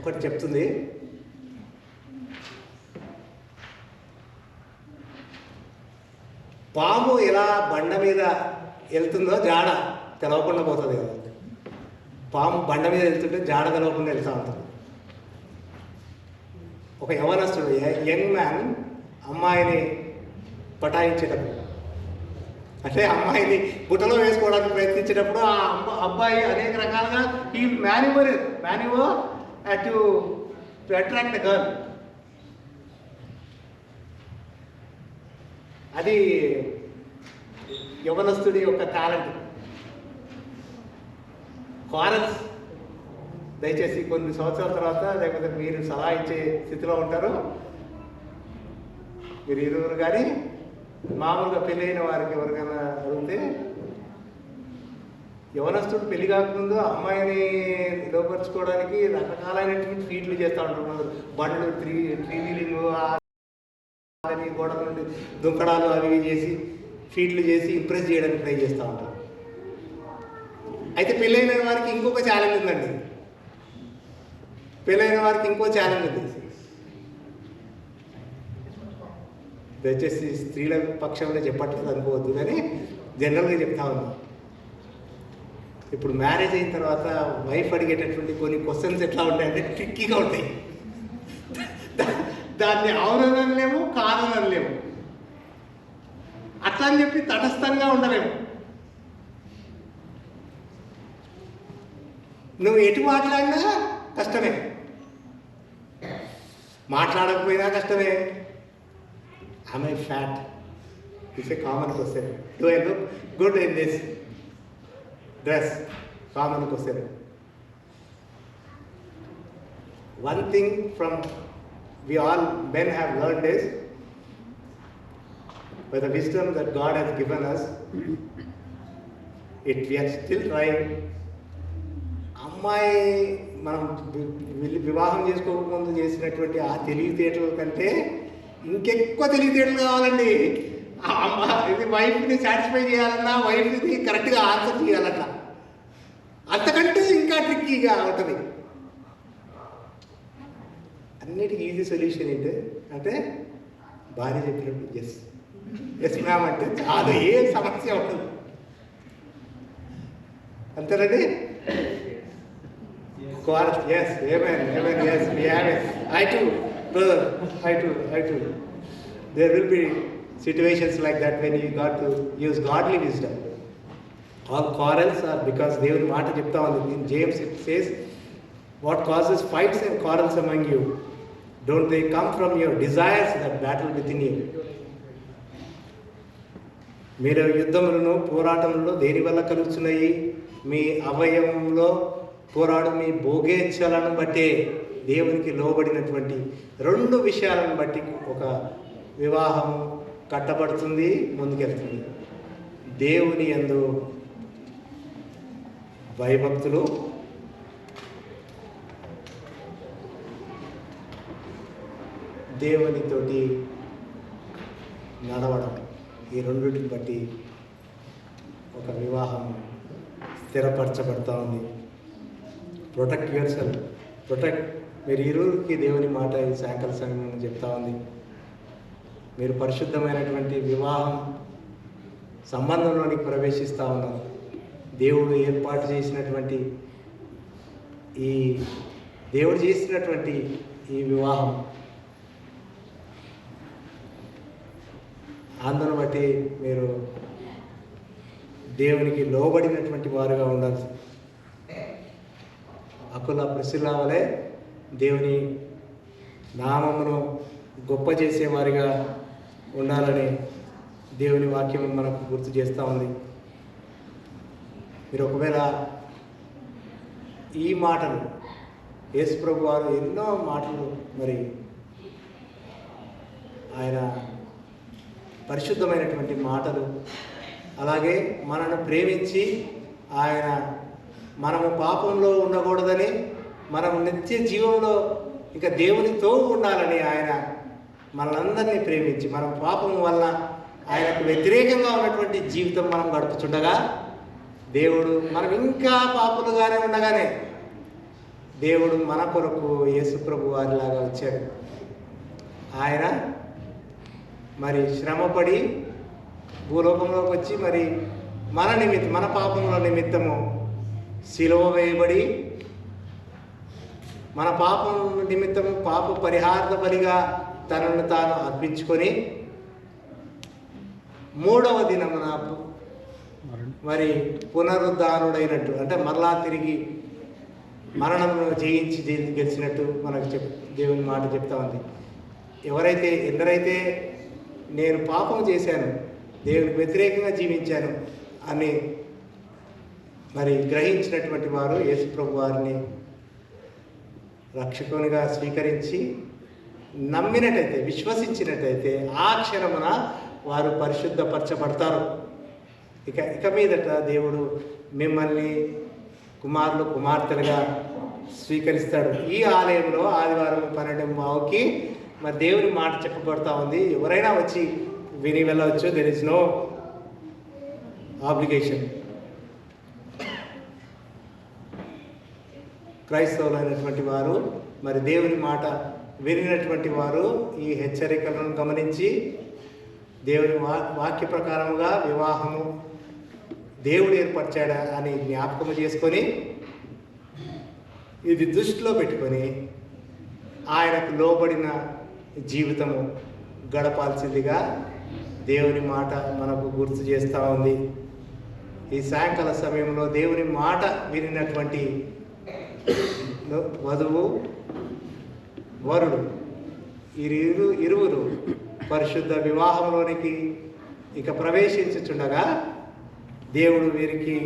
ఒకటి చెప్తుంది, పాము ఎలా బండ మీద వెళ్తుందో జాడ తెలవకుండా పోతుంది కదా. పాము బండ మీద వెళ్తుంటే జాడ తెలవకుండా వెళ్తూ ఉంటుంది. ఒక యవనస్తుడు, యంగ్ మ్యాన్ అమ్మాయిని పటాయించేటప్పుడు, అంటే అమ్మాయిని బుట్టలో వేసుకోవడానికి ప్రయత్నించేటప్పుడు ఆ అబ్బాయి అనేక రకాలుగా ఈ మ్యాన్యువో టు అట్రాక్ట్ ద గర్ల్. అది యవనస్తుడి యొక్క టాలెంట్. క్వారల్స్ దయచేసి కొన్ని సంవత్సరాల తర్వాత, లేకపోతే మీరు సలహా ఇచ్చే స్థితిలో ఉంటారు, మీరు ఇరువురు కానీ మామూలుగా పెళ్ళైన వారికి ఎవరికైనా అడిగితే, యవనస్తుడు పెళ్లి కాకముందు అమ్మాయిని లోపరుచుకోవడానికి రకరకాలైనటువంటి ఫీట్లు చేస్తూ ఉంటారు. బండ్లు, త్రీ వీలింగ్, గోడ నుండి దుంకడాలు అవి చేసి ఫీట్లు చేసి ఇంప్రెస్ చేయడానికి ట్రై చేస్తూ ఉంటారు. అయితే పెళ్ళైన వారికి ఇంకొక ఛాలెంజ్ ఉందండి. పెళ్ళైన వారికి ఇంకో ఛాలెంజ్ ఉంది. దయచేసి స్త్రీల పక్షంలో చెప్పట్లేదు అనుకోవద్దు, కానీ జనరల్గా చెప్తా ఉన్నాం. ఇప్పుడు మ్యారేజ్ అయిన తర్వాత వైఫ్ అడిగేటటువంటి కొన్ని క్వశ్చన్స్ ఎట్లా ఉంటాయంటే ట్రిక్కీగా ఉంటాయి. దాన్ని అవుననలేము, కాదనలేము. అట్లా అని చెప్పి తటస్థంగా ఉండలేము. నువ్వు ఎటు మాట్లాడినా కష్టమే, మాట్లాడకపోయినా కష్టమే. Am I fat? It's a common question. Do I look good in this dress? Common question. One thing from we all men have learned is, by the wisdom that God has given us, we are still trying. అమ్మాయి మనం వివాహం చేసుకోకముందు చేసినటువంటి ఆ తెలివితేటల కంటే ఇంకెక్కువ తెలివితేటలు కావాలండి. ఇది వైఫ్ని సాటిస్ఫై చేయాలన్నా, వైఫ్ని కరెక్ట్గా ఆన్సర్ చేయాలన్నా, అంతకంటే ఇంకా ట్రిక్కీగా ఉంటుంది. అన్నిటికీ ఈజీ సొల్యూషన్ ఏంటి అంటే, భార్య చెప్పినప్పుడు ఎస్ మ్యామ్ అంటే చాలు, ఏ సమస్య ఉంటుంది. అంతేనండి. Chorus, yes, amen, yes, we have it. I too, brother, I too. There will be situations like that when you got to use godly wisdom. All quarrels are because దేవుని మాట చెప్తా ఉంది. In James it says, what causes fights and quarrels among you? Don't they come from your desires that battle within you? మీరు యుద్ధములను పోరాటములను దేని వల్ల కలుగుతున్నాయి? మీ అవయవంలో పోరాడు మీ భోగేచ్ఛలను బట్టే. దేవునికి లోబడినటువంటి రెండు విషయాలను బట్టి ఒక వివాహం కట్టబడుతుంది, ముందుకెళ్తుంది. దేవుని యందు భయభక్తులు, దేవునితోటి నడవడం, ఈ రెండింటిని బట్టి ఒక వివాహం స్థిరపరచబడతా ఉంది. ప్రొటెక్ట్ యువర్ సెల్ఫ్, మీరు ఇరువురికి దేవుని మాట ఈ సాయంకాల సమయంలో చెప్తా ఉంది. మీరు పరిశుద్ధమైనటువంటి వివాహం సంబంధంలోనికి ప్రవేశిస్తూ ఉన్నారు. దేవుడు ఏర్పాటు చేసినటువంటి ఈ వివాహం అందును బట్టి మీరు దేవునికి లోబడినటువంటి వారుగా ఉండాలి. అకుల ప్రిసిల్లా వలె దేవుని నామమును గొప్ప చేసేవారిగా ఉండాలని దేవుని వాక్యం మనకు గుర్తు చేస్తూ ఉంది. మీరు ఒకవేళ ఈ మాటలు యేసు ప్రభు వారు ఎన్నో మాటలు మరి ఆయన పరిశుద్ధమైనటువంటి మాటలు, అలాగే మనను ప్రేమించి ఆయన మనము పాపంలో ఉండకూడదని, మనం నిత్య జీవంలో ఇంకా దేవునితో ఉండాలని ఆయన మనందరినీ ప్రేమించి, మనం పాపం వల్ల ఆయనకు వ్యతిరేకంగా ఉన్నటువంటి జీవితం మనం గడుపుతుండగా దేవుడు మనం ఇంకా పాపులుగానే ఉండగానే దేవుడు మన కొరకు యేసు ప్రభు వారిలాగా వచ్చాడు. ఆయన మరి శ్రమపడి భూలోకంలోకి వచ్చి మరి మన నిమిత్తం, మన పాపముల నిమిత్తము సిలువ వేయబడి మన పాపం నిమిత్తము పాప పరిహార బలిగా తనను తాను అర్పించుకొని మూడవ దినమున మరి పునరుద్ధానుడైనట్టు, అంటే మరలా తిరిగి మరణమును జయించి గెలిచినట్టు మనకు దేవుని మాట చెప్తా ఉంది. ఎందరైతే నేను పాపం చేశాను, దేవునికి వ్యతిరేకంగా జీవించాను అని మరి గ్రహించినటువంటి వారు యేసు ప్రభు వారిని రక్షకునిగా స్వీకరించి నమ్మినట్టయితే, విశ్వసించినట్టయితే ఆ క్షణమున వారు పరిశుద్ధపరచబడతారు. ఇక మీదట దేవుడు మిమ్మల్ని కుమారులు కుమార్తెలుగా స్వీకరిస్తాడు. ఈ ఆలయంలో ఆదివారం 12:15కి మరి దేవుని మాట చెప్పబడతా ఉంది. ఎవరైనా వచ్చి విని వెళ్ళవచ్చు. There is no obligation. క్రైస్తవులైనటువంటి వారు మరి దేవుని మాట వినినటువంటి వారు ఈ హెచ్చరికలను గమనించి దేవుని వాక్య ప్రకారముగా వివాహము దేవుడు ఏర్పరిచాడా అని జ్ఞాపకము చేసుకొని ఇది దృష్టిలో పెట్టుకొని ఆయనకు లోబడిన జీవితము గడపాల్సిందిగా దేవుని మాట మనకు గుర్తు చేస్తూ ఉంది. ఈ సాయంకాల సమయంలో దేవుని మాట వినినటువంటి వధువు వరుడు ఇరువురు పరిశుద్ధ వివాహంలోనికి ఇక ప్రవేశించుచుండగా దేవుడు వీరికి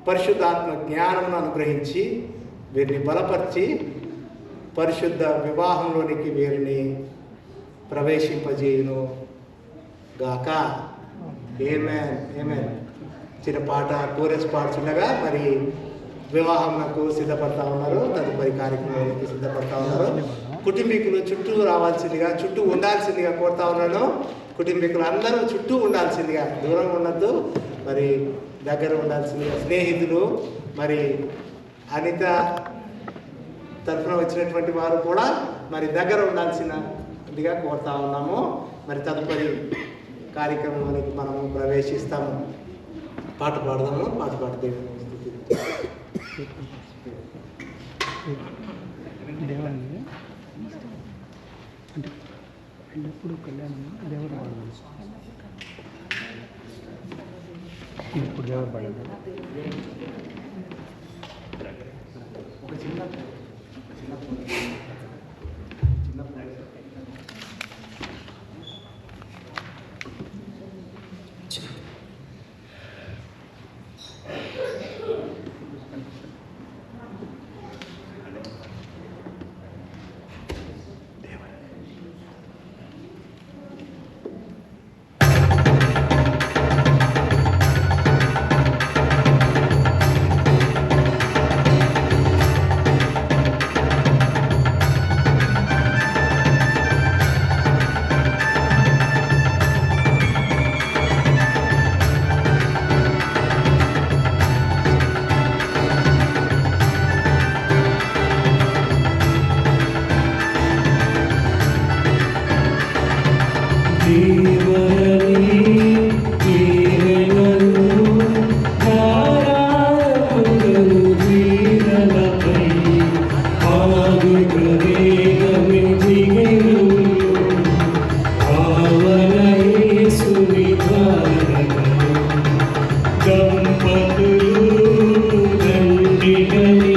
పరిశుద్ధాత్మ జ్ఞానమును అనుగ్రహించి వీరిని బలపరిచి పరిశుద్ధ వివాహంలోనికి వీరిని ప్రవేశింపజేయును గాక. ఆమేన్ ఆమేన్. చిన్న పాట కోరస్ పాడుచుండగా మరి వివాహంకు సిద్ధపడతా ఉన్నారు. తదుపరి కార్యక్రమానికి సిద్ధపడతా ఉన్నారు. కుటుంబీకులు చుట్టూ రావాల్సిందిగా, చుట్టూ ఉండాల్సిందిగా కోరుతా ఉన్నాను. కుటుంబీకులు అందరూ చుట్టూ ఉండాల్సిందిగా, దూరం ఉండద్దు, మరి దగ్గర ఉండాల్సిందిగా. స్నేహితులు మరి అనిత తరఫున వచ్చినటువంటి వారు కూడా మరి దగ్గర ఉండాల్సినదిగా కోరుతా ఉన్నాము. మరి తదుపరి కార్యక్రమానికి మనము ప్రవేశిస్తాము. పాట పాడదాము. పాట పాడదేవి దేవాలయం అంటే ఎల్లప్పుడూ కళ్యాణం దేవుడు పాడాలి. ఇప్పుడు దేవుడు పాడాలి. ఒక చిన్న దంపతులు దండిగని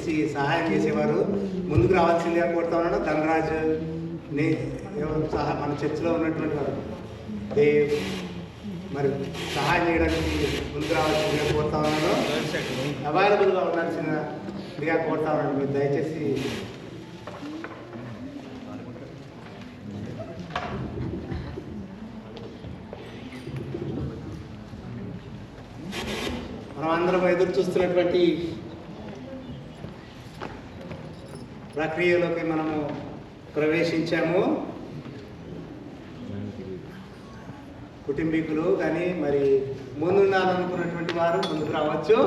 దయచేసి సహాయం చేసేవారు ముందుకు రావాల్సిందిగా కోరుతా ఉన్నాను. ధనరాజు మన చర్చిలో ఉన్నటువంటి వారు దేవ్ మరి సహాయం చేయడానికి ముందుకు రావాల్సిందిగా కోరుతా ఉన్నాను. అవైలబుల్గా ఉండాల్సిందిగా కోరుతా ఉన్నాను. మీరు దయచేసి మనం అందరం ఎదురు చూస్తున్నటువంటి ప్రక్రియలోకి మనము ప్రవేశించాము. కుటుంబీకులు కానీ మరి ముందుండాలనుకున్నటువంటి వారు ముందుకు రావచ్చు,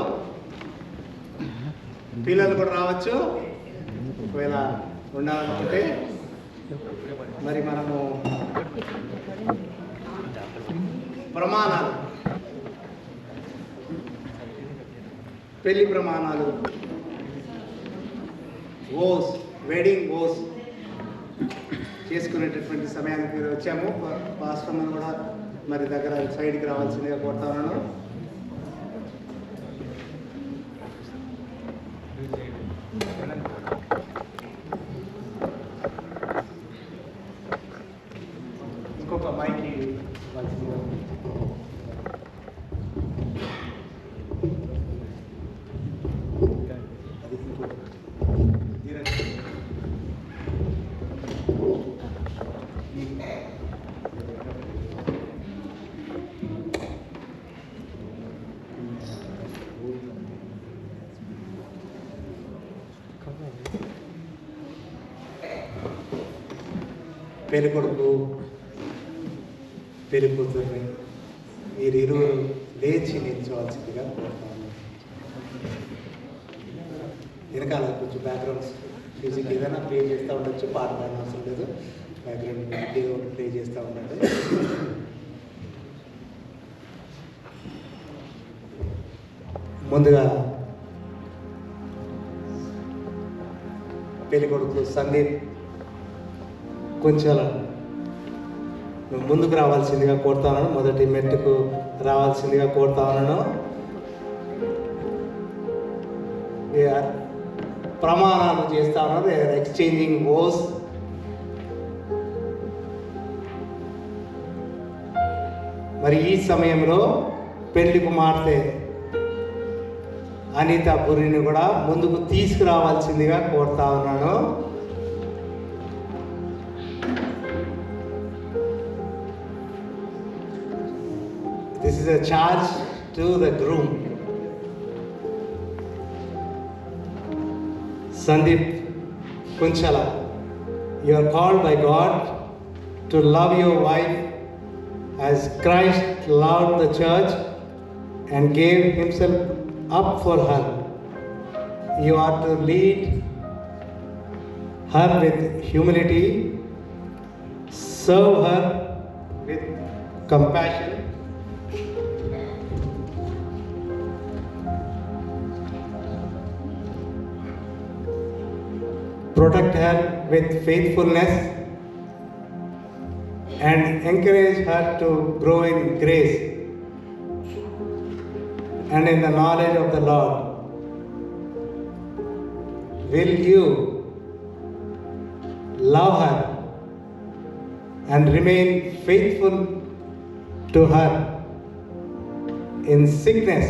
పిల్లలు కూడా రావచ్చు. ఒకవేళ ఉండాలనుకుంటే మరి మనము ప్రమాణాలు, పెళ్లి ప్రమాణాలు, ఓస్, వెడ్డింగ్ ఓస్ చేసుకునేటటువంటి సమయానికి వచ్చాము. పాస్టర్ కూడా మరి దగ్గర సైడ్కి రావాల్సిందిగా కోరుతా ఉన్నాను. ఇంకొక మైకి ఇవ్వాల్సిందిగా. పెళ్లి కొడుకు పెళ్లి కూతుర్ని వీరిరువురు లేచి నిల్చోవాల్సిందిగా కోరుతాను. వెనకాల కొంచెం బ్యాక్గ్రౌండ్స్ మ్యూజిక్ ఏదైనా ప్లే చేస్తూ ఉండొచ్చు, పాట పాడిన అవసరం లేదు. బ్యాక్గ్రౌండ్ మ్యూజిక్ ఏదో ఒకటి ప్లే చేస్తూ ఉండండి. ముందుగా పెళ్లి కొడుకు సందీప్ కొంచెం ముందుకు రావాల్సిందిగా కోరుతా ఉన్నాను. మొదటి మెట్టుకు రావాల్సిందిగా కోరుతా ఉన్నాను. ప్రమాణాలు చేస్తా ఉన్నారు. ఎక్స్చేంజింగ్ ఓస్. మరి ఈ సమయంలో పెళ్లి కుమార్తె అనిత పురిని కూడా ముందుకు తీసుకురావాల్సిందిగా కోరుతా ఉన్నాను. This is a charge to the groom. Sandeep Kunchala, you are called by God to love your wife as Christ loved the church and gave himself up for her. You are to lead her with humility, serve her with compassion, protect her with faithfulness, and encourage her to grow in grace and in the knowledge of the Lord. Will you love her and remain faithful to her in sickness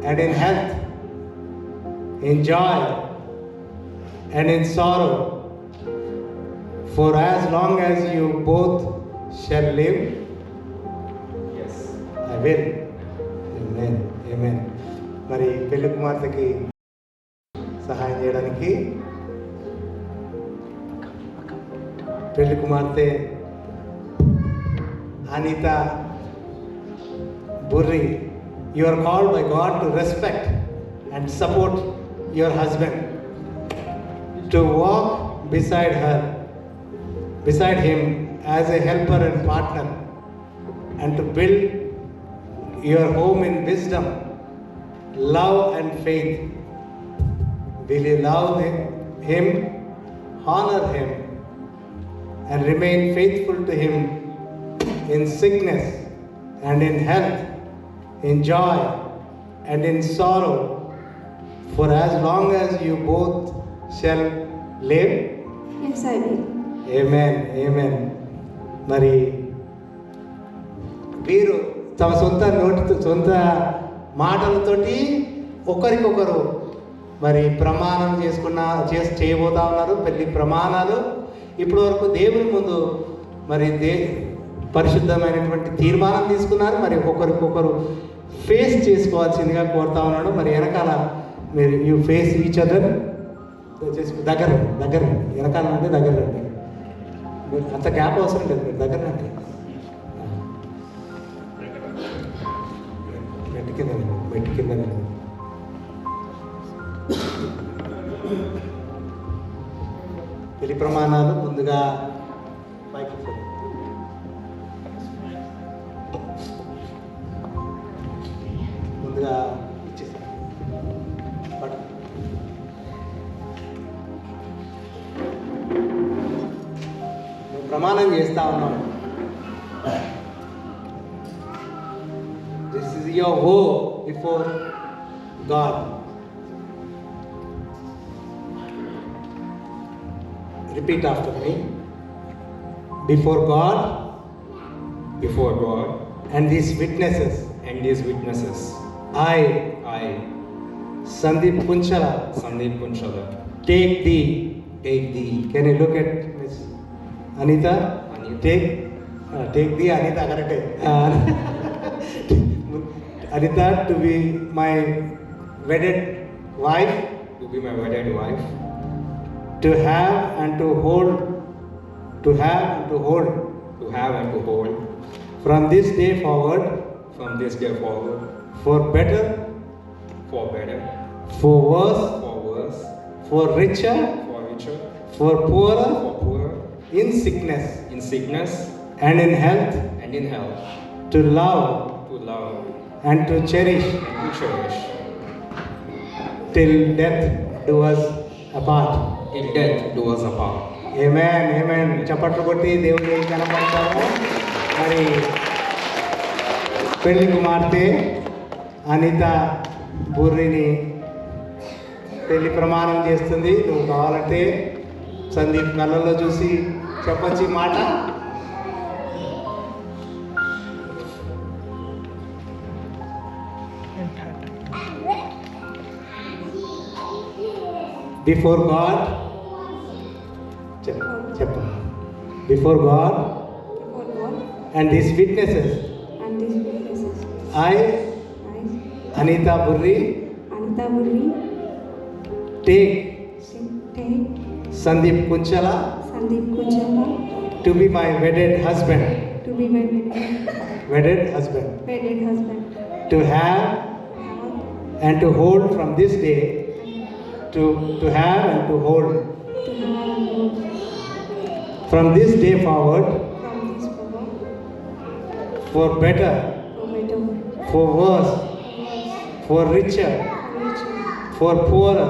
and in health, in joy and in sorrow, for as long as you both shall live? Yes, I will. Amen. Amen. మరి పెళ్లి కుమార్తెకి సహాయం చేయడానికి పెళ్లి కుమార్తె Anitha Burri, you are called by God to respect and support your husband, to walk beside him as a helper and partner, and to build your home in wisdom, love and faith. Will you love him, honor him, and remain faithful to him in sickness and in health, in joy and in sorrow, for as long as you both shall live. Yes, I will. Amen, amen. మరి వీరు తమ సొంత మాటలతోటి ఒకరికొకరు మరి ప్రమాణం చేయబోతా ఉన్నారు. పెళ్లి ప్రమాణాలు ఇప్పటి వరకు దేవుని ముందు మరి పరిశుద్ధమైనటువంటి తీర్మానం తీసుకున్నారు. మరి ఒకరికొకరు ఫేస్ చేసుకోవాల్సిందిగా కోరుతా ఉన్నాడు. మరి వెనకాల మీరు యూ ఫేస్ ఈచ్ అదర్ దగ్గర వెనకాల అంటే దగ్గర రండి. మీరు అంత గ్యాప్ అవసరం లేదు, మీరు దగ్గర రండి. మెట్టు కింద పెళ్లి ప్రమాణాలు ముందుగా పైకి ముందుగా ఇచ్చేసాను. మేము ప్రమాణం చేస్తా ఉన్నాం. This is your oath before God. Repeat after me. Before God, and these witnesses, I, Sandeep Punchala, take thee. Can you look at Miss Anita? Take thee, Anita, correct. Anita to be my wedded wife. To have and to hold. From this day forward. For better. For worse. For richer. For poorer. In sickness. And in health. To love. And to cherish. Till death do us apart. Amen. చప్పట్లు కొట్టి దేవుని కనపడతాము. మరి పెళ్లి కుమార్తె అనిత బుర్రిని పెళ్లి ప్రమాణం చేస్తుంది. నువ్వు కావాలంటే సందీప్ కళ్ళల్లో చూసి చెప్పొచ్చు ఈ మాట. Before God, before God and these witnesses, I, Anita Burri, take Sandeep Kunchala to be my wedded husband. To have and to hold from this day. To have and to hold. From this day forward. For better. For worse. For richer. For poorer.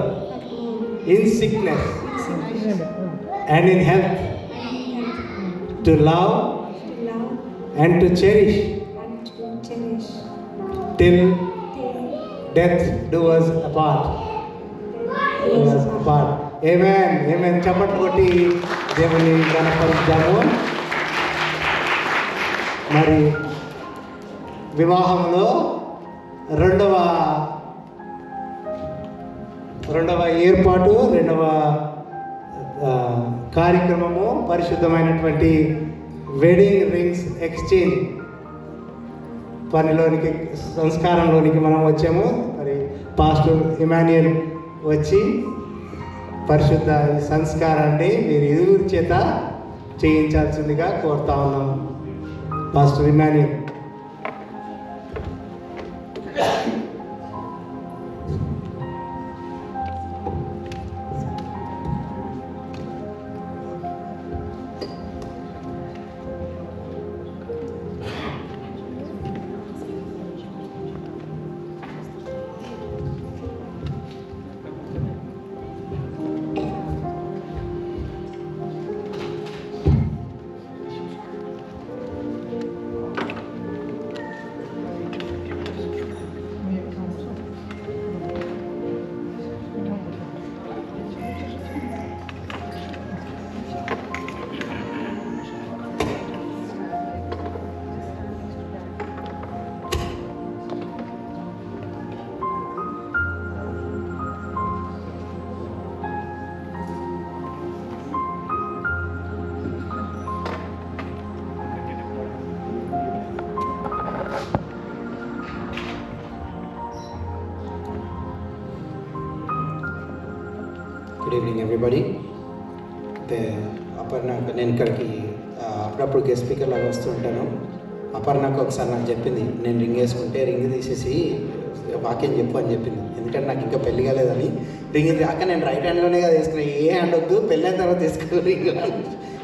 In sickness. And in health. To love. And to cherish. Till death do us apart. Amen. చప్పట్లు కొట్టి దేవుని కనపరుద్దాము. మరి వివాహంలో రెండవ ఏర్పాటు, రెండవ కార్యక్రమము పరిశుద్ధమైనటువంటి వెడ్డింగ్ రింగ్స్ ఎక్స్చేంజ్ పనిలోనికి, సంస్కారంలోనికి మనం వచ్చాము. మరి పాస్టర్ ఇమాన్యుయల్ వచ్చి పరిశుద్ధ సంస్కారాన్ని మీరు ఇరువురి చేత చేయించాల్సిందిగా కోరుతా ఉన్నాం. Pastor Emmanuel. Good evening everybody. అపర్ణకు నేను ఇక్కడికి అప్పుడప్పుడు గెస్ట్ స్పీకర్ లాగా వస్తూ ఉంటాను. అపర్ణకు ఒకసారి నాకు చెప్పింది, నేను రింగ్ వేసుకుంటే రింగ్ తీసేసి వాక్యం చెప్పు అని చెప్పింది. ఎందుకంటే నాకు ఇంకా పెళ్లి కాలేదని రింగ్ అక్క నేను రైట్ హ్యాండ్లోనే కదా తీసుకున్నా, ఏ హ్యాండ్ వద్దు, పెళ్ళి అయిన తర్వాత తీసుకుని రింగ్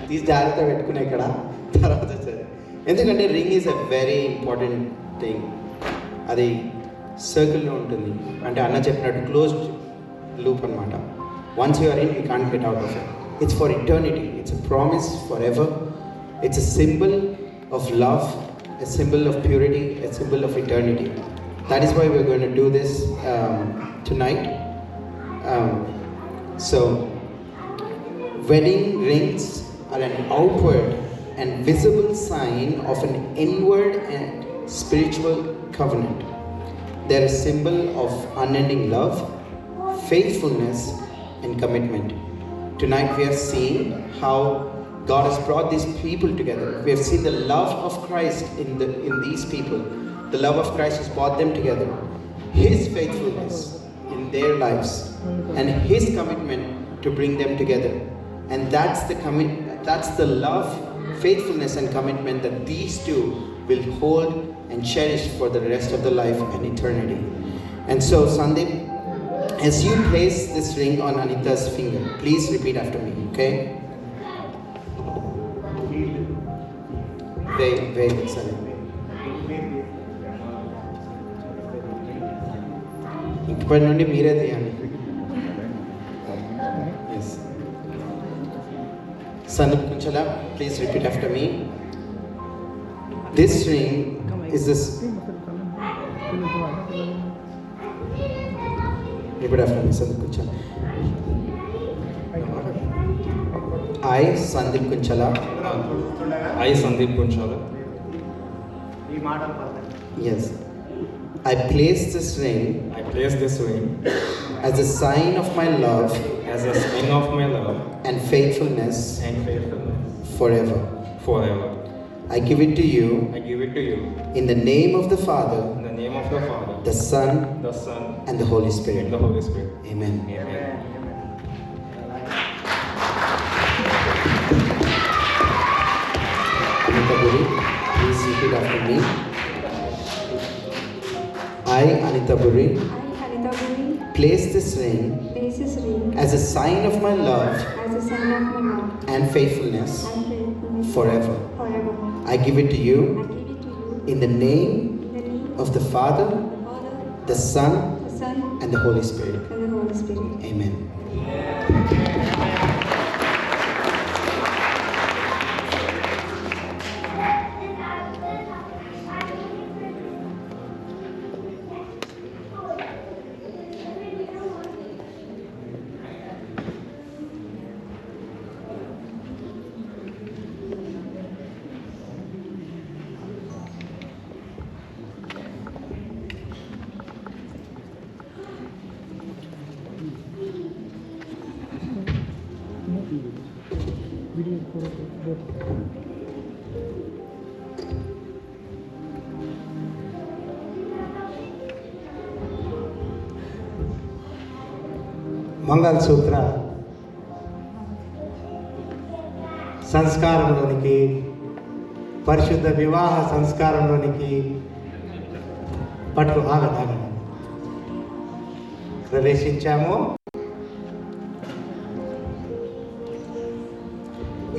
తీసి జాగ్రత్త పెట్టుకునే ఇక్కడ తర్వాత వచ్చేది. ఎందుకంటే ring is a very important thing. అది సర్కిల్లో ఉంటుంది, అంటే అన్న చెప్పినట్టు క్లోజ్డ్ లూప్ అనమాట. Once you are in, you can't get out of it. It's for eternity. It's a promise forever. It's a symbol of love, a symbol of purity, a symbol of eternity. That is why we're going to do this tonight. So, wedding rings are an outward and visible sign of an inward and spiritual covenant. They're a symbol of unending love, faithfulness, and commitment. Tonight we have seen how God has brought these people together. We have seen the love of Christ in these people. The love of Christ has brought them together. His faithfulness in their lives and His commitment to bring them together. And that's the love, faithfulness and commitment that these two will hold and cherish for the rest of the life and eternity. And so Sandeep, as you place this ring on Anita's finger, please repeat after me, okay? Very excellent. ఇప్పటి నుండి మీరే తీయండి. Yes. Sandeep Kunchala, please repeat after me. This ring is this. Repeat after me, Sandeep Kunchala. I, Sandeep Kunchala. I, Sandeep Kunchala. Yes. I place this ring I place this ring as a sign of my love as a sign of my love and faithfulness and faithfulness forever. forever. I give it to you I give it to you in the name of the Father, in the name of the Father, the Son, the Son, and the Holy and Spirit. the Holy Spirit. Amen. Amen. Anita Buri, please repeat after me. I, Anita Buri, I, Anita Buri, place this ring place this ring as a sign of my love as a sign of my love and faithfulness and faithfulness forever. forever. I give it to you I give it to you in the name in the name of the Father, of the Father, the Son, the Son, and the Holy Spirit. and the Holy Spirit. Amen. Mangalsutra సంస్కారంలోనికి, పరిశుద్ధ వివాహ సంస్కారంలోనికి ఆగండి ప్రవేశించాము.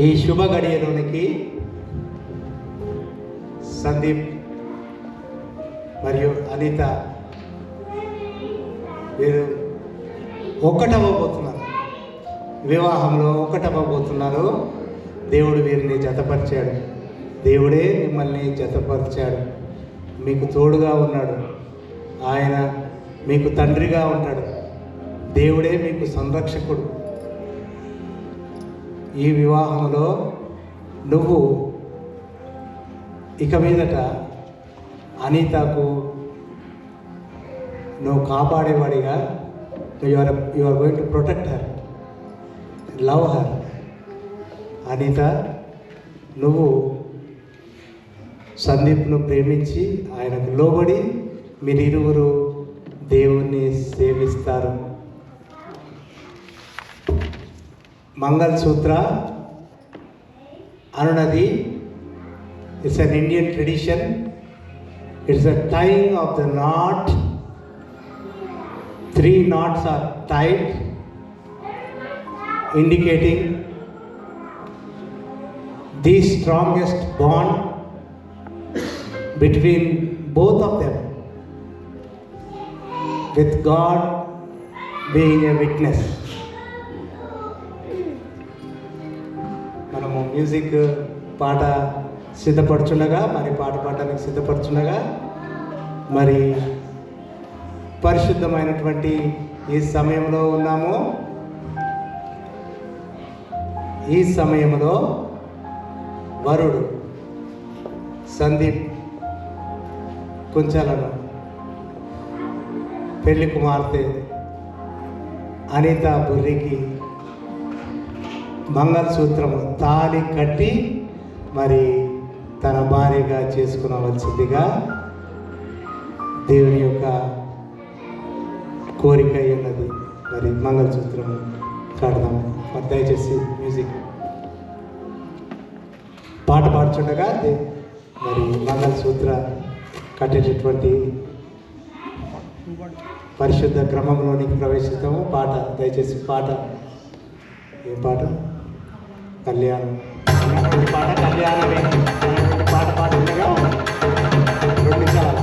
ఈ శుభ గడియలోనికి సందీప్ మరియు అనిత వీరు ఒక్కటవ్వబోతున్నారు, వివాహంలో ఒక్కటవ్వబోతున్నారు. దేవుడు వీరిని జతపరిచాడు, దేవుడే మిమ్మల్ని జతపరిచాడు, మీకు తోడుగా ఉన్నాడు, ఆయన మీకు తండ్రిగా ఉంటాడు, దేవుడే మీకు సంరక్షకుడు. ఈ వివాహంలో నువ్వు ఇక మీదట అనితకు నువ్వు కాపాడేవాడిగా, you are going to protect her, love her. Anitha, నువ్వు సందీప్ను ప్రేమించి ఆయనకు లోబడి మీరిరువురు దేవుణ్ణి సేవిస్తారు. మంగళ సూత్ర అనున్నది it's an Indian tradition. It's a tying of the knot. 3 knots are tied, indicating the strongest bond between both of them, with God being a witness. మనము మ్యూజిక్ పాట సిద్ధపడుచుండగా, మరి పాట పాడడానికి సిద్ధపడుచుండగా, మరి పరిశుద్ధమైనటువంటి ఈ సమయంలో ఉన్నాము. ఈ సమయంలో వరుడు సందీప్ కుంచాలను పెళ్లి కుమార్తె అనిత బుర్రికి మంగళసూత్రము తాళి కట్టి మరి తన భార్యగా చేసుకునవలసిందిగా దేవుని యొక్క కోరిక ఉన్నది. మరి మంగళసూత్రము కడదాము. మరి దయచేసి మ్యూజిక్ పాట పాడుచుండగా మరి మంగళసూత్ర కట్టేటటువంటి పరిశుద్ధ క్రమంలోనికి ప్రవేశిస్తాము. పాట దయచేసి పాట, ఏ పాట? కళ్యాణం అన్నటువంటి పాట, కళ్యాణమే అన్నటువంటి పాట పాడుతుండగా 2 నిమిషాలు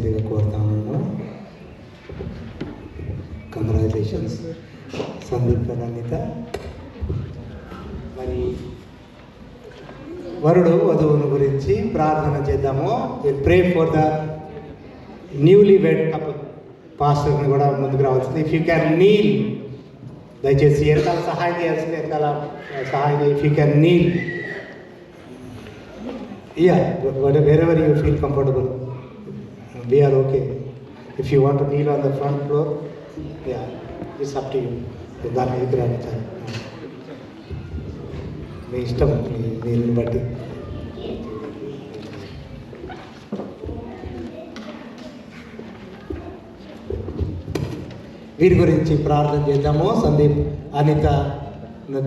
రావాల్సిందిగా కోరుతాను. Congratulations Sandeep and Anitha. మరి వరుడు వధువుని గురించి ప్రార్థన చేద్దాము. Pray for the newly wed couple. పాస్టర్ని కూడా ముందుకు రావాల్సింది. ఇఫ్ యూ క్యాన్ నీల్, దయచేసి వెనకాల సహాయం చేయాల్సింది, వెనకాల సహాయం. If you can kneel, wherever you feel comfortable, we are okay. If you want to kneel on the front floor, it's up to you. దాని ఎదురాలి చాలు, మీ ఇష్టం, మీరు బట్టి. వీరి గురించి ప్రార్థన చేద్దాము. సందీప్ అనిత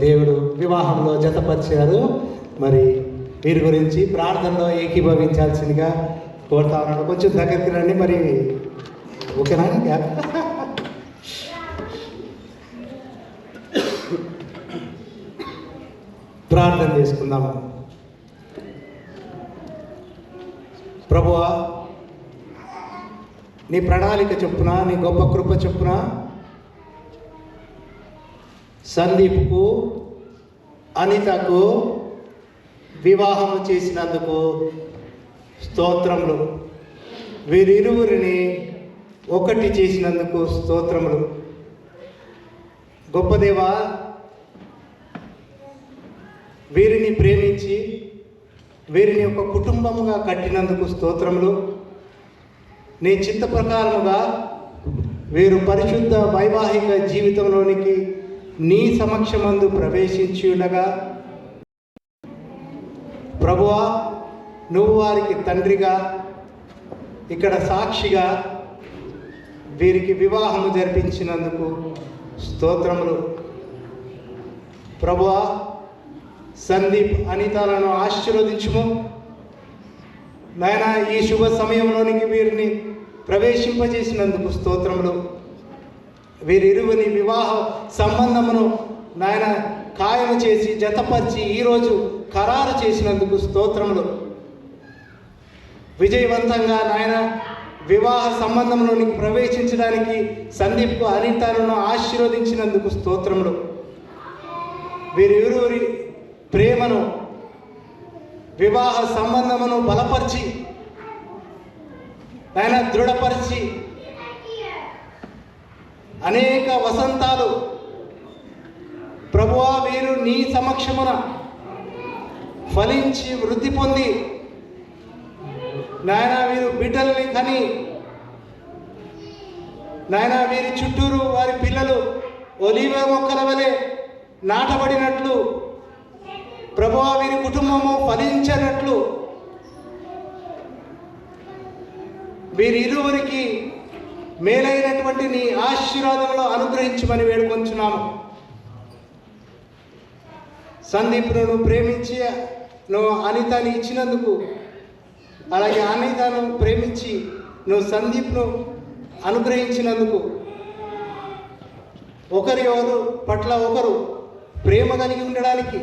దేవుడు వివాహంలో జతపరిచారు. మరి వీరి గురించి ప్రార్థనలో ఏకీభవించాల్సిందిగా కోరుతా ఉన్నాడు. కొంచెం దగ్గరికి రండి. మరి ఓకేనా? ప్రార్థన చేసుకుందాము. ప్రభువా, నీ ప్రణాళిక చొప్పున, నీ గొప్ప కృప చొప్పున సందీప్కు అనితకు వివాహము చేసినందుకు స్తోత్రములు. వీరిరువురిని ఒకటి చేసినందుకు స్తోత్రములు. గొప్ప దేవా, వీరిని ప్రేమించి వీరిని ఒక కుటుంబముగా కట్టినందుకు స్తోత్రములు. నీ చిత్త ప్రకారముగా వీరు పరిశుద్ధ వైవాహిక జీవితంలోనికి నీ సమక్షమందు ప్రవేశించి ఉండగా, ప్రభువా, నువ్వు వారికి తండ్రిగా, ఇక్కడ సాక్షిగా వీరికి వివాహము జరిపించినందుకు స్తోత్రములు. ప్రభువా, సందీప్ అనితలను ఆశీర్వదించుము నాయన. ఈ శుభ సమయంలోనికి వీరిని ప్రవేశింపజేసినందుకు స్తోత్రములు. వీరిరువుని వివాహ సంబంధమును నాయన ఖాయము చేసి జతపరిచి ఈరోజు ఖరారు చేసినందుకు స్తోత్రములు. విజయవంతంగా నాయన వివాహ సంబంధంలోనికి ప్రవేశించడానికి సందీప్కు అనితలను ఆశీర్వదించినందుకు స్తోత్రములు. వీరిరువురి ప్రేమను, వివాహ సంబంధమును బలపరిచి ఆయన దృఢపరిచి అనేక వసంతాలు ప్రభువా వీరు నీ సమక్షమున ఫలించి వృద్ధి పొంది నాయన వీరు బిడ్డల్ని కని నాయన వీరి చుట్టూరు వారి పిల్లలు ఒలీవ మొక్కల వలె నాటబడినట్లు, ప్రభువా వీరి కుటుంబము ఫలించినట్లు వీరిరువురికి మేలైనటువంటి నీ ఆశీర్వాదంలో అనుగ్రహించమని వేడుకొంచున్నాము. సందీప్ను నువ్వు ప్రేమించి నువ్వు అనితని ఇచ్చినందుకు, అలాగే అనితను ప్రేమించి నువ్వు సందీప్ను అనుగ్రహించినందుకు, ఒకరి పట్ల ఒకరు ప్రేమ కలిగి ఉండడానికి,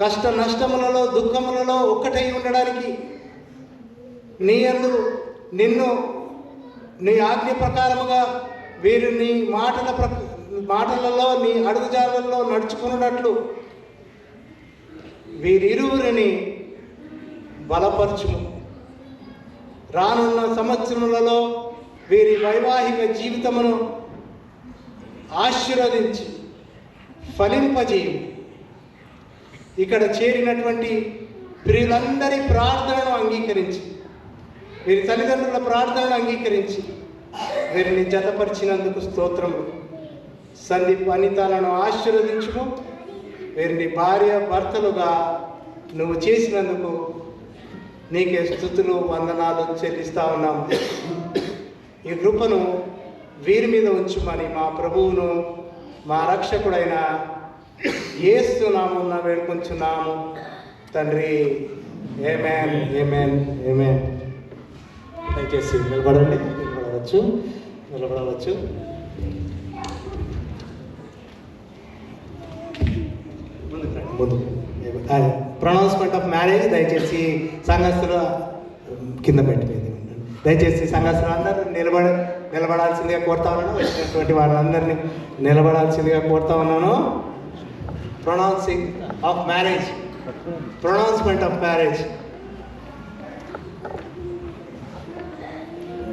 కష్ట నష్టములలో దుఃఖములలో ఒక్కటై ఉండడానికి, నీ యందు నిన్ను నీ ఆజ్ఞ ప్రకారముగా వీరు నీ మాటలలో నీ అడుగుజాడల్లో నడుచుకున్నట్లు వీరిరువురిని బలపరచుము. రానున్న సంవత్సరములలో వీరి వైవాహిక జీవితమును ఆశీర్వదించి ఫలింపజేయు. ఇక్కడ చేరినటువంటి ప్రియులందరి ప్రార్థనను అంగీకరించి, వీరి తల్లిదండ్రుల ప్రార్థనను అంగీకరించి వీరిని జతపరిచినందుకు స్తోత్రము. సందీప్ అనితలను ఆశీర్వదించుము. వీరిని భార్య భర్తలుగా నువ్వు చేసినందుకు నీకే స్తుతులు వందనాలు చెల్లిస్తా ఉన్నాము. ఈ కృపను వీరి మీద ఉంచుమని మా ప్రభువును మా రక్షకుడైన యేసు నామమున వేడుకొంచున్నాము తండ్రి. ఆమేన్, ఆమేన్, ఆమేన్. దయచేసి నిలబడండి. నిలబడవచ్చు. ముందు ప్రొనౌన్స్మెంట్ ఆఫ్ మ్యారేజ్ దయచేసి సంఘస్థులు కింద పెట్టలేదు. దయచేసి సంఘస్థులు అందరూ నిలబడాల్సిందిగా కోరుతా ఉన్నాను. వచ్చినటువంటి వాళ్ళందరినీ నిలబడాల్సిందిగా కోరుతా ఉన్నాను. Pronouncing of marriage, pronouncement of marriage.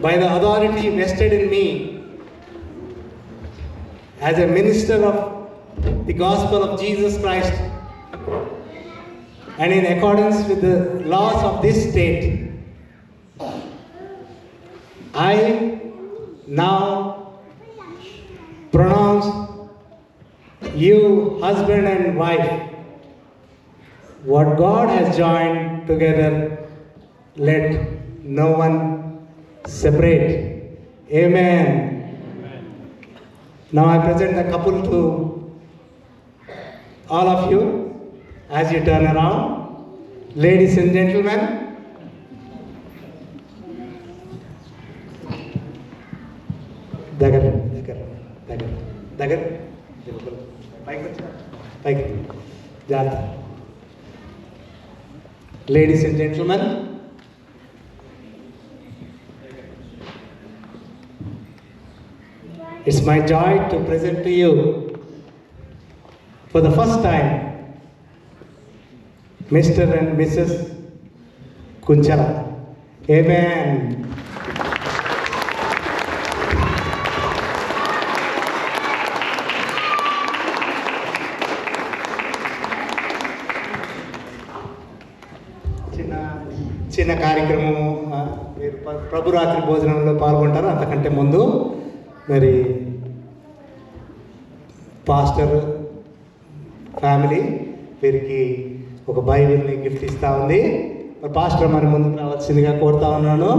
By the authority vested in me as a minister of the gospel of Jesus Christ and in accordance with the laws of this state, I now pronounce you husband and wife. What God has joined together, let no one separate. Amen. Now I present the couple to all of you as you turn around. Ladies and gentlemen, దగ్గర దగ్గర దగ్గర దగ్గర పైకి వచ్చా పైకి జాగ్రత్త. Ladies and gentlemen, it's my joy to present to you for the first time Mr. and Mrs. Kunchala. Amen. చిన్న కార్యక్రమము, మీరు ప్రభురాత్రి భోజనంలో పాల్గొంటారు. అంతకంటే ముందు మరి పాస్టర్ ఫ్యామిలీ వీరికి ఒక బైబిల్ని గిఫ్ట్ ఇస్తూ ఉంది. మరి పాస్టర్ మరి ముందుకు రావాల్సిందిగా కోరుతా ఉన్నాను.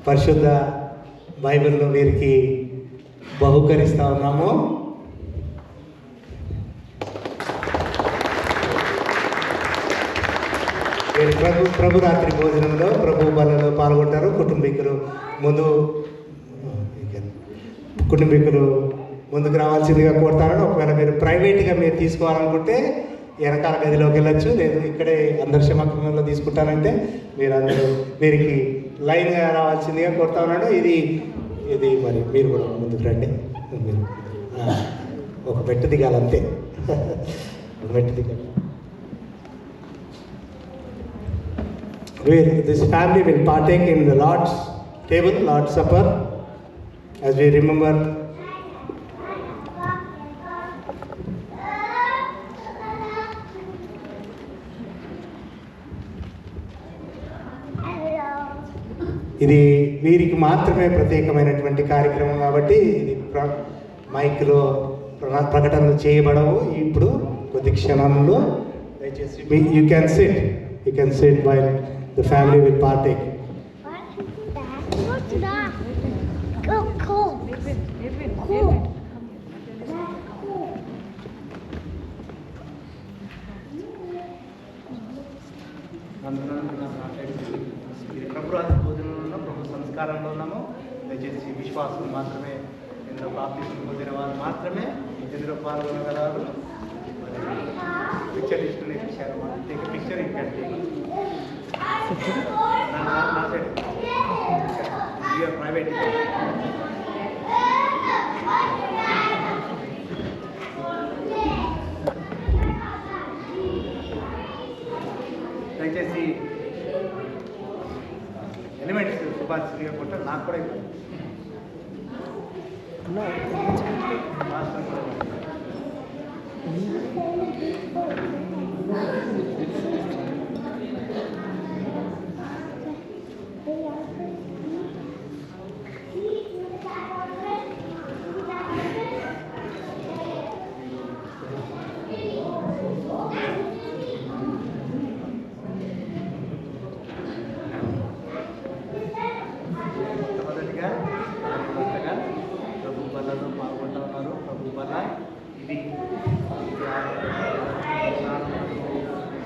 పరిశుద్ధ బైబిల్ను వీరికి బహుకరిస్తూ ఉన్నాము. వీరు ప్రభు రాత్రి భోజనంలో ప్రభు బలలో పాల్గొంటారు. కుటుంబీకులు ముందుకు రావాల్సిందిగా కోరుతారని. ఒకవేళ మీరు ప్రైవేట్గా మీరు తీసుకోవాలనుకుంటే వెనకాల గదిలోకి వెళ్ళచ్చు, లేదు ఇక్కడే అందరి క్షమాక్రమంలో తీసుకుంటానంటే మీరు అందరూ వీరికి లైన్గా రావాల్సిందిగా కోరుతా ఉన్నాను. ఇది మరి మీరు కూడా ముందుకు రండి. మీరు ఒక మెట్టు దిగాలి అంతే, ఒక మెట్టు దిగాలి. This family will partake in the Lord's table, Lord's Supper, as we remember ఇది వీరికి మాత్రమే ప్రత్యేకమైనటువంటి కార్యక్రమం కాబట్టి ఇది మైక్లో ప్రకటనలు చేయబడవు. ఇప్పుడు కొద్ది క్షణంలో దయచేసి you can sit while the family will partake. ప్రభురాత్రి భోజనంలో ప్రభు సంస్కారంలో ఉన్నాము. దయచేసి విశ్వాసం మాత్రమే, ఇందులో బాప్తిస్మం పొందిన వారు మాత్రమే ఇందులో పాల్గొనగలరు. పిక్చర్ ఇష్టం ఇచ్చారు. పిక్చర్ ఇంకంటే ప్రైవేట్ దయచేసి ఎలిమెంట్స్ శుభార్చనగా కొట్టారు. నాకు కూడా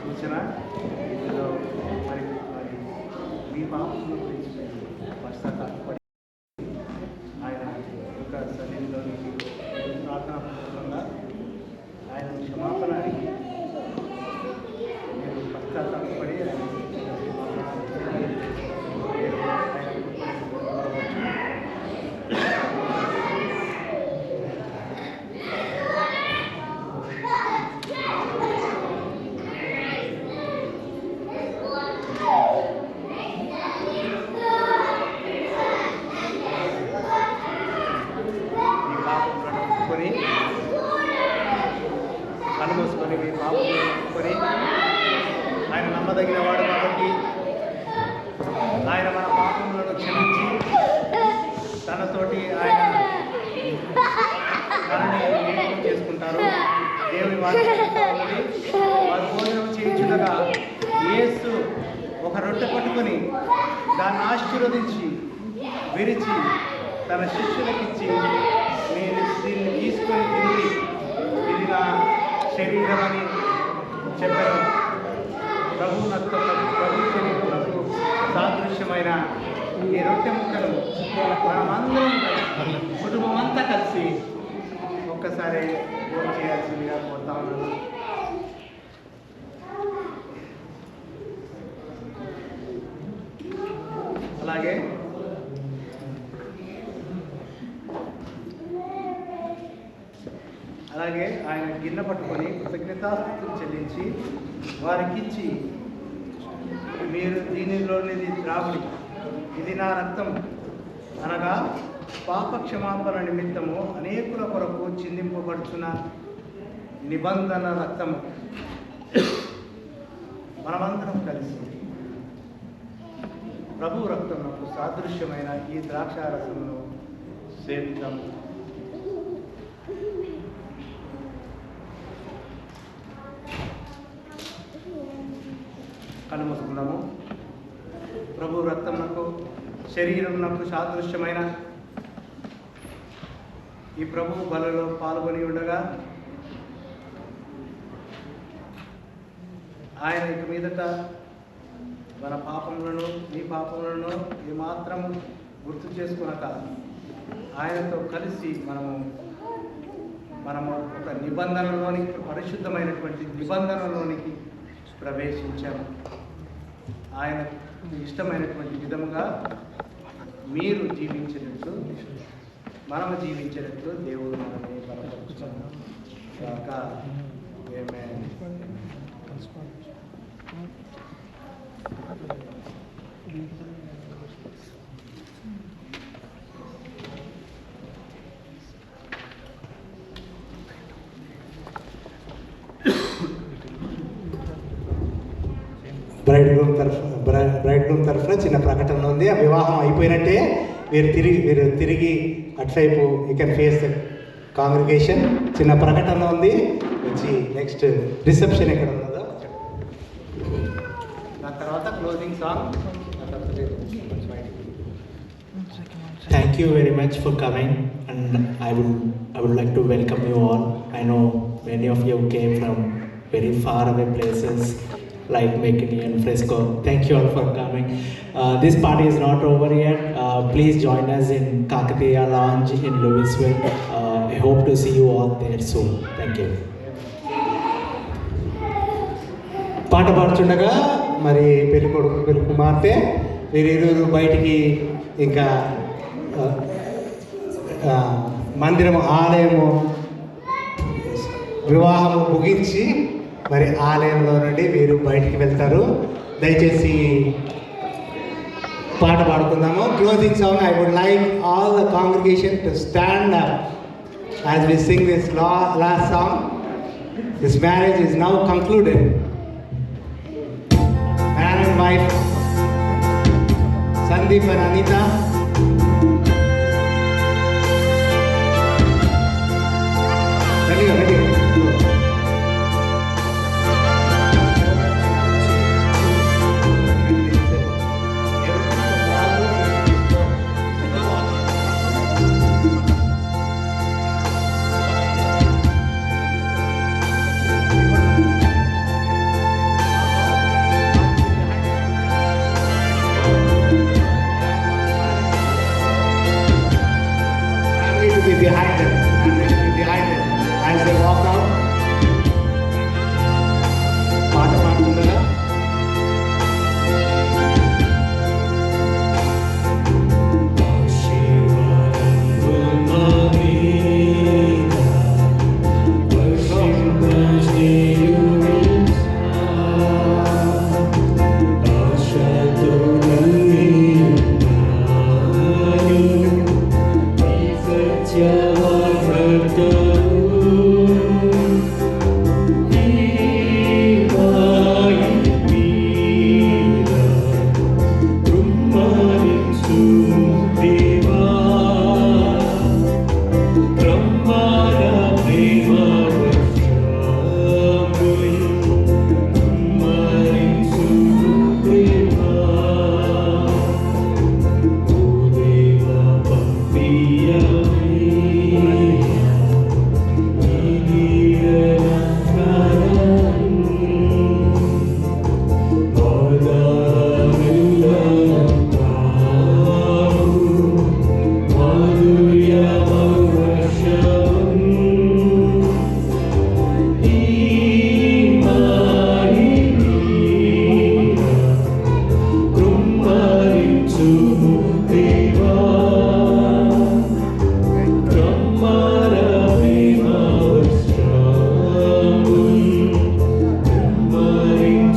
సూచన. ఇందులో మరి మీ పాపంలో పశ్చాత్తాపడి ఆయన యొక్క సన్నిధిలోనికి ప్రార్థనాపూర్వకంగా ఆయన క్షమాపణ అడిగి మీరు పశ్చాత్తాపడి కనుమూసుకొని మీ పాపం ఒప్పుకొని ఆయన నమ్మదగిన వాడు కాబట్టి ఆయన మన పాపములను క్షమించి తనతోటి ఆయన తనని ఏకం చేసుకుంటారు. దేవుని వారు భోజనం చేయించుండగా యేసు ఒక రొట్టె పట్టుకొని దాన్ని ఆశీర్వదించి విరిచి తన శిష్యులకిచ్చి నేను దీన్ని తీసుకొని తిరిగి ఇది నా శరీరం అని చెప్పారు. ప్రభు శరీరములకు సాదృశ్యమైన ఈ రొట్టె ముక్కలు మనమందరం కుటుంబం అంతా కలిసి ఒక్కసారి భోజనం చేయాల్సిందిగా కోరుతా ఉన్నాను. అలాగే ఆయన గిన్నె పట్టుకొని కృతజ్ఞతాస్తుతులు చెల్లించి వారికిచ్చి మీరు దీనిలోనిది త్రాగుడి, ఇది నా రక్తం అనగా పాప క్షమాపణ నిమిత్తము అనేకుల కొరకు చిందింపబడుచున్న నిబంధన రక్తము. మనమందరం కలిసి ప్రభు రక్తమునకు సాదృశ్యమైన ఈ ద్రాక్షారసమును సేవిద్దాం. కళ్ళు మూసుకుందాము. ప్రభు రక్తమునకు శరీరమునకు సాదృశ్యమైన ఈ ప్రభు బలలో పాల్గొని ఉండగా ఆయన ఇక మీదట మన పాపములను మీ పాపములను ఏమాత్రం గుర్తు చేసుకునక ఆయనతో కలిసి మనము ఒక నిబంధనలోనికి, పరిశుద్ధమైనటువంటి నిబంధనలోనికి ప్రవేశించాము. ఆయన ఇష్టమైనటువంటి విధముగా మీరు జీవించినట్లు, మనము జీవించినట్లు దేవుడు మనల్ని బలపరుచును గాక. ఆమేన్. బ్రైడ్ రూమ్ తరఫున చిన్న ప్రకటన ఉంది. ఆ వివాహం అయిపోయినట్టే మీరు తిరిగి అటువైపు you can face the congregation. చిన్న ప్రకటన ఉంది. వచ్చి నెక్స్ట్ రిసెప్షన్ ఎక్కడ ఉన్నదో దాని తర్వాత closing song. Thank you very much for coming, and I would like to welcome you all. I know many of you came from very far away places like McKinney and Frisco. Thank you all for coming. This party is not over yet. Please join us in Kakatiya Lounge in Louisville. I hope to see you all there soon. Thank you. పాట పాడుతుండగా మరి పెళ్లి కొడుకు పెళ్లి కుమార్తె వీరిరువురు బయటికి ఇంకా మందిరము, ఆలయము, వివాహము ముగించి మరి ఆలయంలో నుండి వీరు బయటికి వెళ్తారు. దయచేసి పాట పాడుకుందాము. Closing song. I would like all the congregation to stand up as we sing this last song. This marriage is now concluded. Man and wife, Sandeep and Anita. Ready, ready.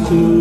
to